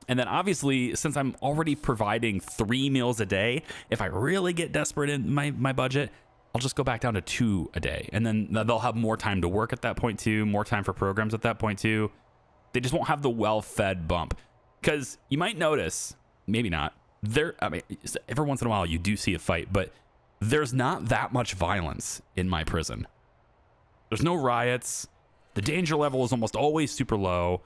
And then obviously, since I'm already providing 3 meals a day, if I really get desperate in my budget, I'll just go back down to 2 a day. And then they'll have more time to work at that point too, more time for programs at that point too. They just won't have the well-fed bump. Because you might notice, maybe not, I mean, every once in a while you do see a fight, but there's not that much violence in my prison. There's no riots. The danger level is almost always super low.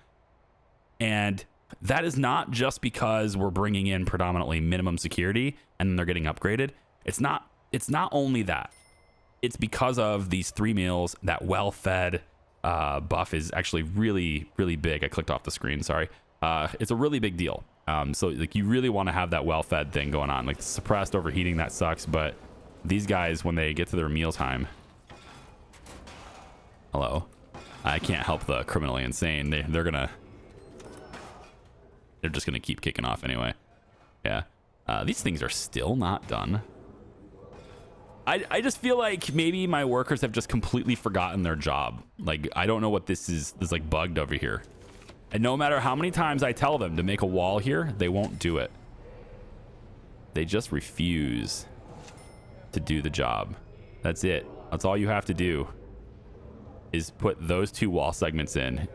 And that is not just because we're bringing in predominantly minimum security and they're getting upgraded. It's not only that. It's because of these 3 meals, that well-fed buff is actually really, really big. I clicked off the screen, sorry. It's a really big deal. So like you really want to have that well-fed thing going on. Like suppressed overheating, that sucks, but these guys, when they get to their mealtime, hello, I can't help the criminally insane. They're just gonna keep kicking off anyway. Yeah. These things are still not done. I just feel like maybe my workers have just completely forgotten their job. Like, I don't know what this is. This is like bugged over here. And no matter how many times I tell them to make a wall here, they won't do it. They just refuse to do the job. That's it. That's all you have to do is put those 2 wall segments in.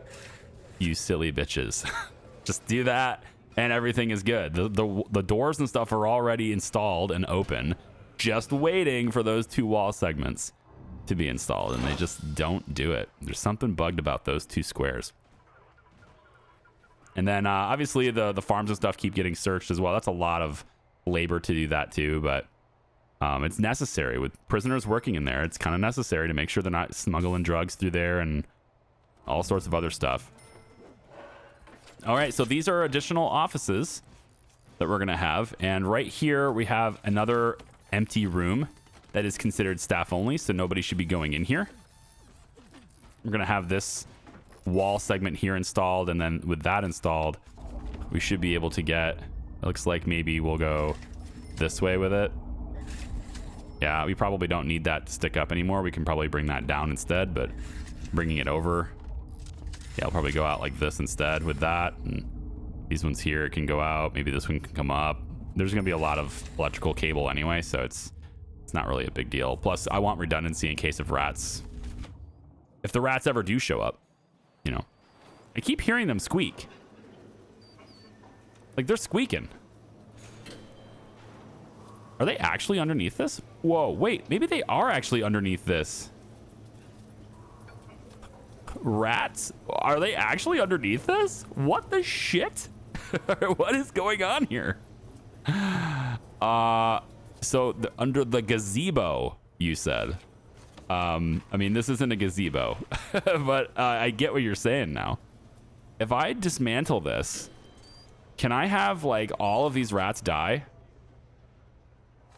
You silly bitches. Just do that and everything is good. The doors and stuff are already installed and open, just waiting for those 2 wall segments to be installed, and they just don't do it. There's something bugged about those 2 squares. And then obviously the farms and stuff keep getting searched as well. That's a lot of labor to do that too, but it's necessary with prisoners working in there. It's kind of necessary to make sure they're not smuggling drugs through there and all sorts of other stuff. All right, so these are additional offices that we're gonna have, and right here we have another empty room that is considered staff only, so nobody should be going in here. We're gonna have this wall segment here installed, and then with that installed, we should be able to get, it looks like maybe we'll go this way with it. Yeah, we probably don't need that to stick up anymore. We can probably bring that down instead, but bringing it over, yeah, I'll probably go out like this instead with that, and these ones here can go out. Maybe this one can come up. There's gonna be a lot of electrical cable anyway, so it's not really a big deal. Plus, I want redundancy in case of rats. If the rats ever do show up, you know. I keep hearing them squeak. Like they're squeaking. Are they actually underneath this? Whoa, wait, maybe they are actually underneath this. Rats? Are they actually underneath this? What the shit? What is going on here? So under the gazebo, you said. I mean, this isn't a gazebo, but I get what you're saying now. If I dismantle this, can I have like all of these rats die?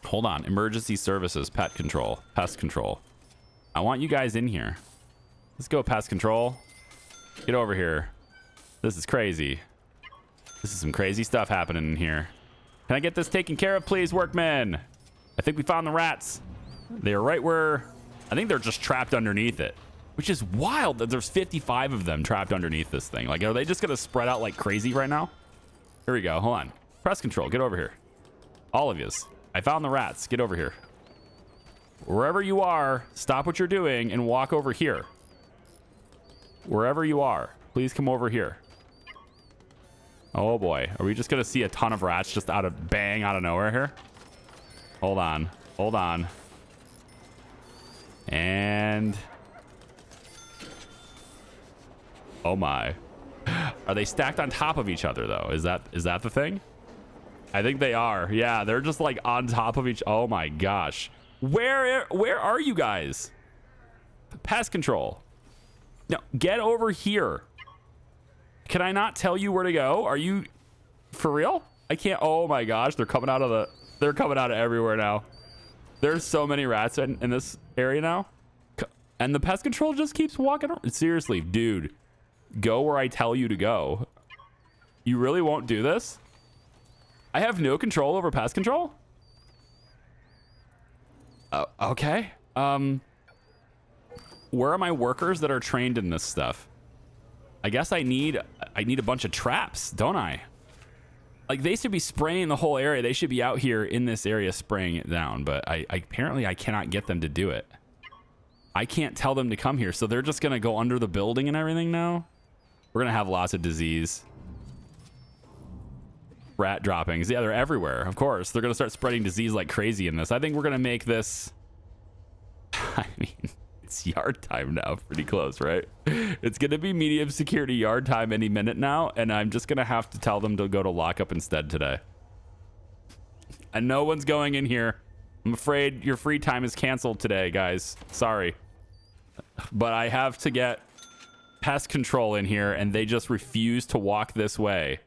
Hold on. Emergency services, pest control. I want you guys in here. Let's go, pest control. Get over here. This is crazy. This is some crazy stuff happening in here. Can I get this taken care of, please, workmen? I think we found the rats. They're right where... I think they're just trapped underneath it, which is wild that there's 55 of them trapped underneath this thing. Like, are they just going to spread out like crazy right now? Here we go. Hold on. Press control. Get over here. All of yous. I found the rats. Get over here. Wherever you are, stop what you're doing and walk over here. Wherever you are, please come over here. Oh boy. Are we just going to see a ton of rats just out of nowhere here? Hold on. Hold on. And... oh my. Are they stacked on top of each other though? Is that the thing? I think they are. Yeah, they're just like on top of each... oh my gosh. Where are you guys? Pest control. No, get over here. Can I not tell you where to go? Are you for real? I can't. Oh my gosh, they're coming out of everywhere now. There's so many rats in this area now. And the pest control just keeps walking around. Seriously, dude, go where I tell you to go. You really won't do this? I have no control over pest control? Okay. Where are my workers that are trained in this stuff? I guess I need a bunch of traps, don't I? Like, they should be spraying the whole area. They should be out here in this area spraying it down, but I apparently I cannot get them to do it. I can't tell them to come here, so they're just gonna go under the building and everything now. We're gonna have lots of disease. Rat droppings. Yeah, they're everywhere, of course. They're gonna start spreading disease like crazy in this. I think we're gonna make this... I mean, it's yard time now. Pretty close, right? It's gonna be medium security yard time any minute now, and I'm just gonna have to tell them to go to lockup instead today. And no one's going in here. I'm afraid your free time is canceled today, guys. Sorry. But I have to get pest control in here and they just refuse to walk this way.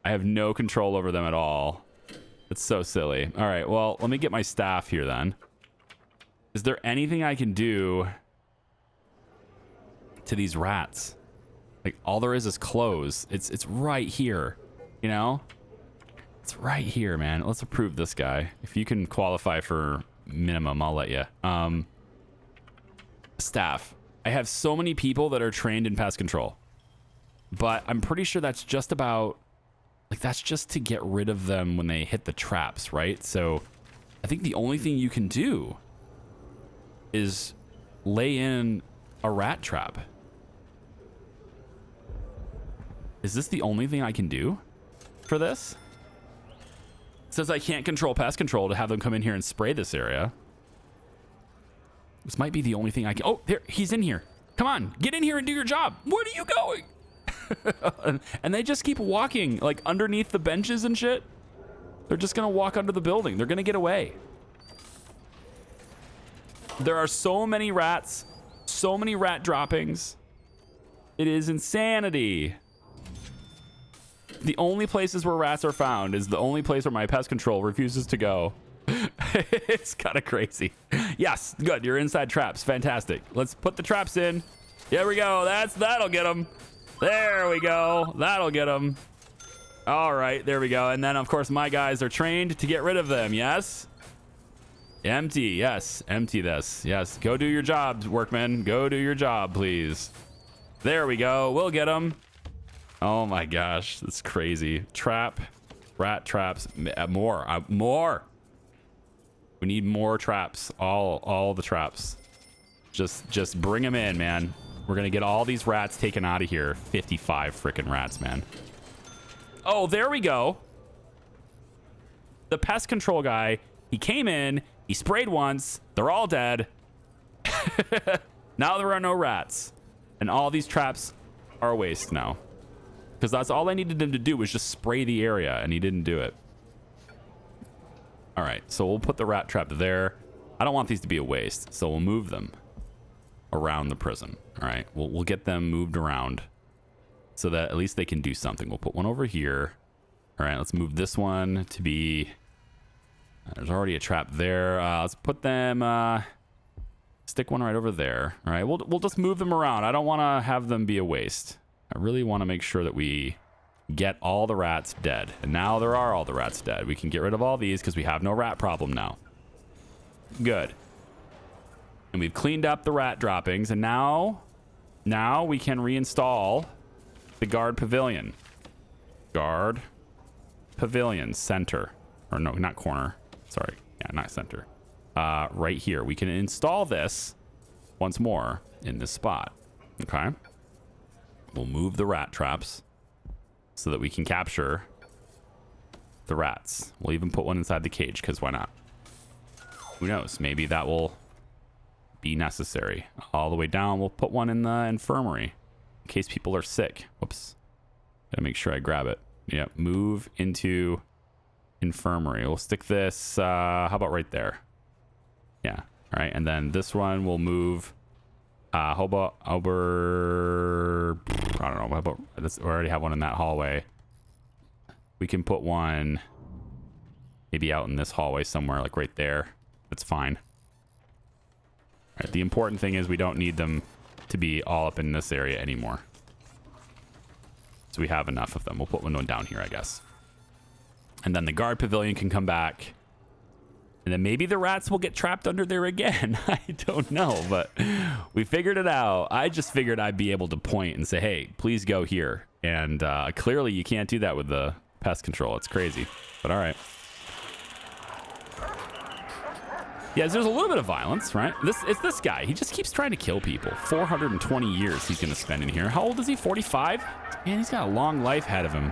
I have no control over them at all. It's so silly. All right, well, let me get my staff here then. Is there anything I can do to these rats? Like, all there is clothes. It's right here, you know? It's right here, man. Let's approve this guy. If you can qualify for minimum, I'll let you. Staff. I have so many people that are trained in pest control, but I'm pretty sure that's just about, like, that's just to get rid of them when they hit the traps, right? So I think the only thing you can do is lay in a rat trap. Is this the only thing I can do for this? It says I can't control pest control to have them come in here and spray this area. This might be the only thing I can. Oh, there, he's in here. Come on, get in here and do your job. Where are you going? And they just keep walking, like, underneath the benches and shit. They're just gonna walk under the building. They're gonna get away. There are so many rats, so many rat droppings. It is insanity. The only places where rats are found is the only place where my pest control refuses to go. It's kind of crazy. Yes, good. You're inside traps. Fantastic. Let's put the traps in. Here we go. That'll get them. There we go. That'll get them. All right, there we go. And then, of course, my guys are trained to get rid of them. Yes. Empty. Yes. Empty this. Yes. Go do your jobs, workmen. Go do your job, please. There we go. We'll get them. Oh my gosh, that's crazy. Trap, rat traps, more. We need more traps. All the traps. Just bring them in, man. We're gonna get all these rats taken out of here. 55 freaking rats, man. Oh, there we go. The pest control guy. He came in. He sprayed once. They're all dead. Now there are no rats, and all these traps are a waste now. Because that's all I needed him to do was just spray the area, and he didn't do it. All right, so we'll put the rat trap there. I don't want these to be a waste, so we'll move them around the prison. All right, we'll get them moved around so that at least they can do something. We'll put one over here. All right, let's move this one to be... there's already a trap there. Let's put them... stick one right over there. All right, we'll just move them around. I don't want to have them be a waste. I really want to make sure that we get all the rats dead. And now there are all the rats dead. We can get rid of all these because we have no rat problem now. Good. And we've cleaned up the rat droppings. And now we can reinstall the guard pavilion. Guard pavilion center. Or no, not corner. Sorry. Yeah, not center. Right here. We can install this once more in this spot. Okay. We'll move the rat traps so that we can capture the rats. We'll even put one inside the cage because why not? Who knows? Maybe that will be necessary. All the way down, we'll put one in the infirmary in case people are sick. Whoops. Gotta make sure I grab it. Yep. Move into infirmary. We'll stick this, how about right there? Yeah. All right. And then this one will move... I don't know. How about this? We already have one in that hallway. We can put one maybe out in this hallway somewhere, like right there. That's fine. All right, the important thing is we don't need them to be all up in this area anymore. So we have enough of them. We'll put one down here, I guess. And then the guard pavilion can come back. And then maybe the rats will get trapped under there again. I don't know, but we figured it out. I just figured I'd be able to point and say, hey, please go here. And clearly you can't do that with the pest control. It's crazy, but all right. Yeah, there's a little bit of violence, right? It's this guy. He just keeps trying to kill people. 420 years he's going to spend in here. How old is he? 45? Man, he's got a long life ahead of him.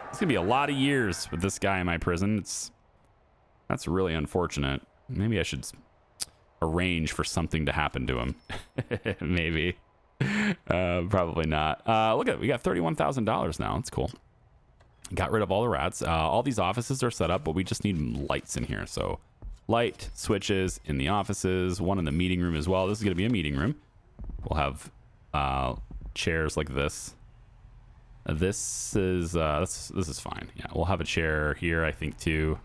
It's going to be a lot of years with this guy in my prison. That's really unfortunate. Maybe I should arrange for something to happen to him. Maybe. Probably not. Look at it. We got $31,000 now. That's cool. Got rid of all the rats. All these offices are set up, but we just need lights in here. So light switches in the offices, one in the meeting room as well. This is going to be a meeting room. We'll have chairs like this. This is fine. Yeah, we'll have a chair here, I think, too.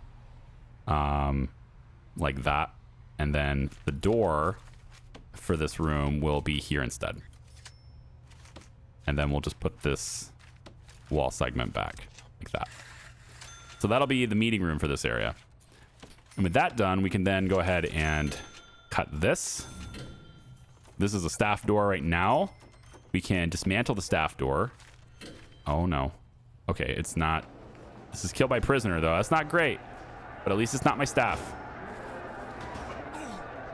Like that. And then the door for this room will be here instead. And then we'll just put this wall segment back like that. So that'll be the meeting room for this area. And with that done, we can then go ahead and cut this. This is a staff door right now. We can dismantle the staff door. Oh, no. Okay, it's not. This is kill by prisoner, though. That's not great. But at least it's not my staff.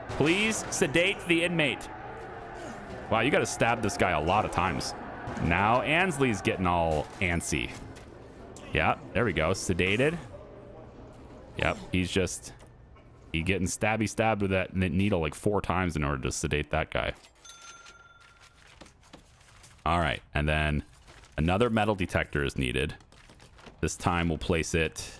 Please sedate the inmate. Wow, you got to stab this guy a lot of times. Now Ansley's getting all antsy. Yeah, there we go. Sedated. Yep, he's getting stabbed with that needle like 4 times in order to sedate that guy. All right, and then another metal detector is needed. This time we'll place it.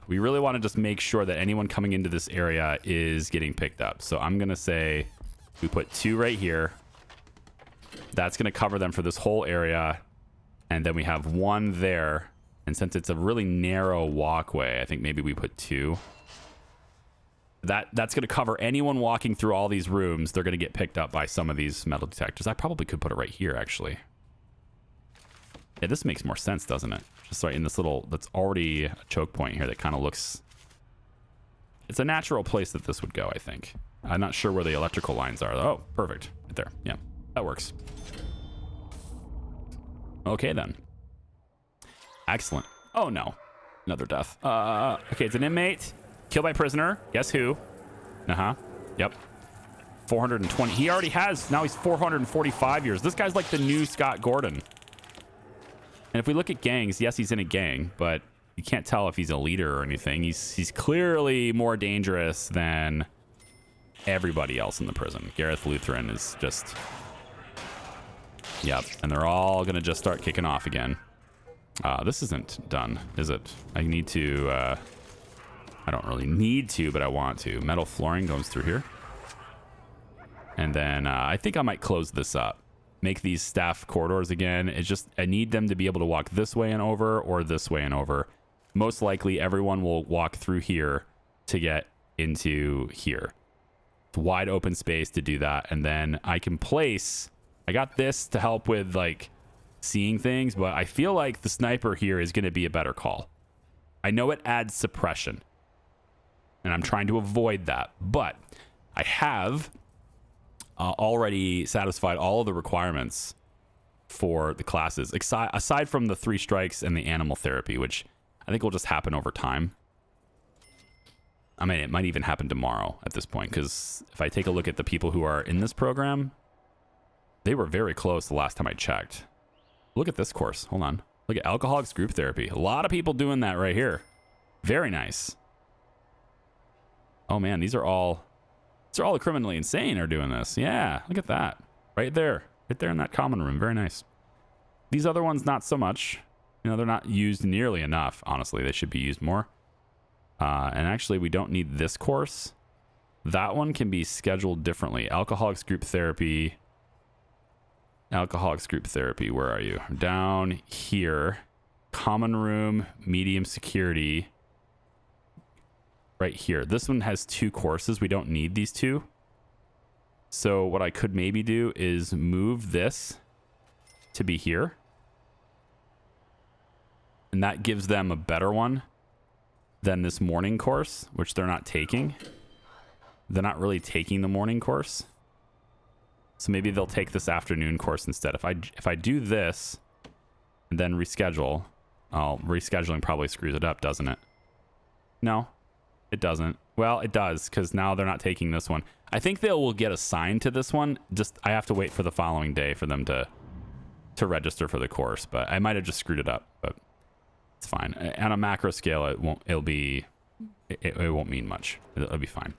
We really want to just make sure that anyone coming into this area is getting picked up. So I'm going to say we put 2 right here. That's going to cover them for this whole area. And then we have 1 there. And since it's a really narrow walkway, I think maybe we put 2. That's going to cover anyone walking through all these rooms. They're going to get picked up by some of these metal detectors. I probably could put it right here, actually. Yeah, this makes more sense, doesn't it? Just right in this little, that's already a choke point here that kind of looks... It's a natural place that this would go, I think. I'm not sure where the electrical lines are. Oh, perfect. Right there. Yeah, that works. Okay, then. Excellent. Oh, no. Another death. Okay, it's an inmate. Killed by prisoner. Guess who? Uh-huh. Yep. 420. He already has. Now he's 445 years. This guy's like the new Scott Gordon. And if we look at gangs, yes, he's in a gang, but you can't tell if he's a leader or anything. He's clearly more dangerous than everybody else in the prison. Gareth Lutheran is just... Yep. And they're all going to just start kicking off again. This isn't done, is it? I need to... I don't really need to, but I want to. Metal flooring goes through here. And then I think I might close this up. Make these staff corridors again. It's just, I need them to be able to walk this way and over or this way and over. Most likely everyone will walk through here to get into here. It's wide open space to do that. And then I can place, I got this to help with like seeing things, but I feel like the sniper here is going to be a better call. I know it adds suppression and I'm trying to avoid that, but I have already satisfied all of the requirements for the classes, aside from the 3 strikes and the animal therapy, which I think will just happen over time. I mean, it might even happen tomorrow at this point, because if I take a look at the people who are in this program, they were very close the last time I checked. Look at this course. Hold on. Look at alcoholics group therapy. A lot of people doing that right here. Very nice. Oh man, these are all the criminally insane are doing this. Yeah, look at that. Right there in that common room. Very nice. These other ones, not so much. You know, they're not used nearly enough. Honestly, they should be used more. And actually, we don't need this course. That one can be scheduled differently. Alcoholics group therapy. Alcoholics group therapy. Where are you? Down here. Common room, medium security. Right here. This one has 2 courses. We don't need these 2. So what I could maybe do is move this to be here. And that gives them a better one than this morning course, which they're not taking. They're not really taking the morning course. So maybe they'll take this afternoon course instead. If I do this and then reschedule, rescheduling probably screws it up, doesn't it? No. It doesn't. Well, it does, because now they're not taking this one. I think they will get assigned to this one. Just I have to wait for the following day for them to register for the course. But I might have just screwed it up. But it's fine. On a macro scale, it won't mean much. It'll be fine.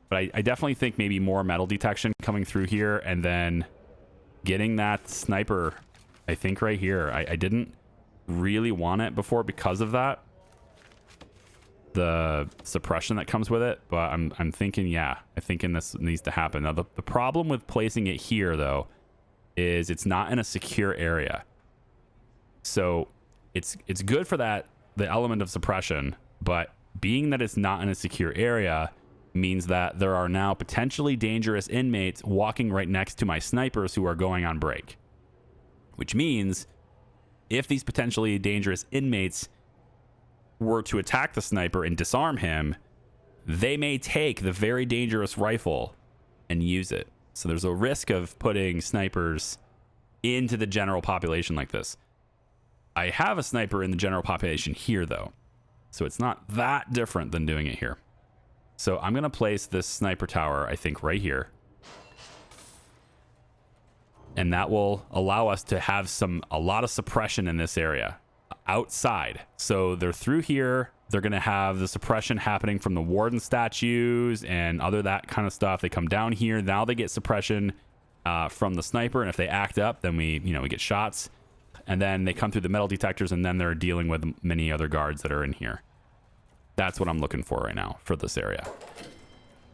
But I definitely think maybe more metal detection coming through here, and then getting that sniper. I think right here. I didn't really want it before because of that. the suppression that comes with it, but I'm thinking, yeah, I think this needs to happen. Now, the problem with placing it here, though, is it's not in a secure area. So it's good for the element of suppression, but being that it's not in a secure area means that there are now potentially dangerous inmates walking right next to my snipers who are going on break. Which means if these potentially dangerous inmates were to attack the sniper and disarm him, they may take the very dangerous rifle and use it. So there's a risk of putting snipers into the general population like this. I have a sniper in the general population here, though, so it's not that different than doing it here. So I'm going to place this sniper tower, I think, right here. And that will allow us to have a lot of suppression in this area outside. So they're through here. They're going to have the suppression happening from the warden statues and that kind of stuff. They come down here. Now they get suppression from the sniper. And if they act up, then we get shots. And then they come through the metal detectors, and then they're dealing with many other guards that are in here. That's what I'm looking for right now for this area.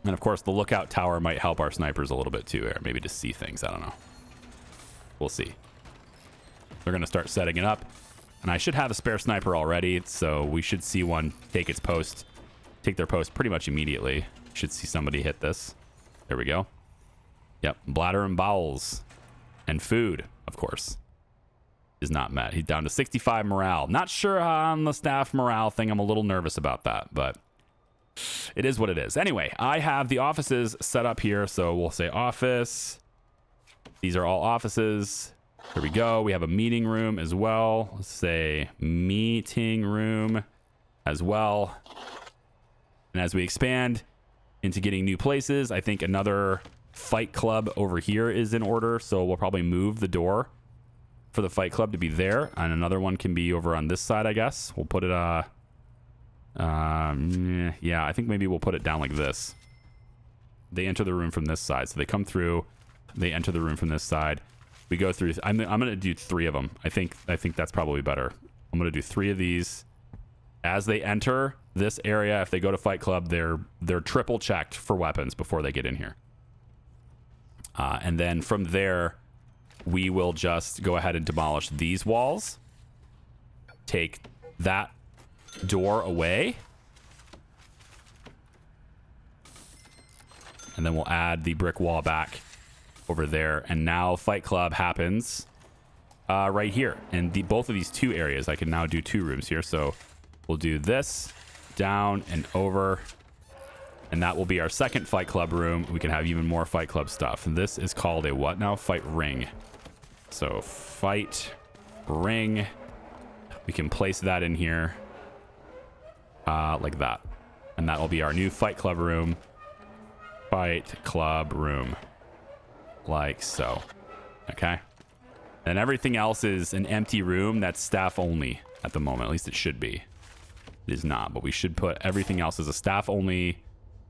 And of course, the lookout tower might help our snipers a little bit too, or maybe to see things. I don't know. We'll see. They're going to start setting it up. And I should have a spare sniper already, so we should see one take their post pretty much immediately. Should see somebody hit this. There we go. Yep, bladder and bowels. And food, of course, is not met. He's down to 65 morale. Not sure on the staff morale thing. I'm a little nervous about that, but it is what it is. Anyway, I have the offices set up here, so we'll say office. These are all offices. Here we go. We have a meeting room as well. Let's say meeting room as well. And as we expand into getting new places, I think another fight club over here is in order. So we'll probably move the door for the fight club to be there. And another one can be over on this side, I guess. We'll put it, yeah, I think maybe we'll put it down like this. They enter the room from this side. So they come through, they enter the room from this side. We go through. I'm gonna do 3 of them. I think that's probably better. I'm gonna do 3 of these. As they enter this area, if they go to Fight Club, they're triple checked for weapons before they get in here. And then from there, we will just go ahead and demolish these walls. Take that door away. And then we'll add the brick wall back over there, and now Fight Club happens right here. And both of these 2 areas, I can now do 2 rooms here. So we'll do this down and over, and that will be our second Fight Club room. We can have even more Fight Club stuff. And this is called a what now? Fight ring. So fight ring. We can place that in here like that, and that will be our new Fight Club room. Fight Club room. Like so. Okay. And everything else is an empty room that's staff only at the moment. At least it should be. It is not, but we should put everything else as a staff only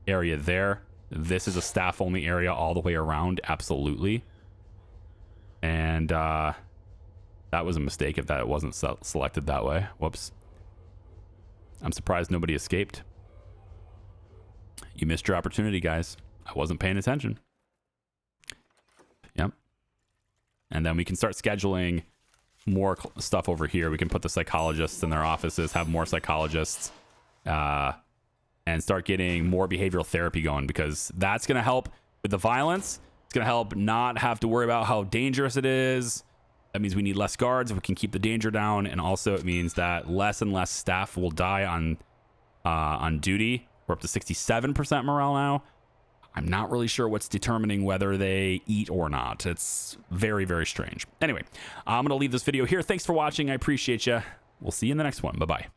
area there. This is a staff only area all the way around. Absolutely. And that was a mistake if that wasn't selected that way. Whoops. I'm surprised nobody escaped. You missed your opportunity, guys. I wasn't paying attention. Yep. And then we can start scheduling more stuff over here. We can put the psychologists in their offices, have more psychologists, and start getting more behavioral therapy going, because that's going to help with the violence. It's going to help not have to worry about how dangerous it is. That means we need less guards if we can keep the danger down. And also it means that less and less staff will die on duty. We're up to 67% morale now. I'm not really sure what's determining whether they eat or not. It's very, very strange. Anyway, I'm going to leave this video here. Thanks for watching. I appreciate you. We'll see you in the next one. Bye-bye.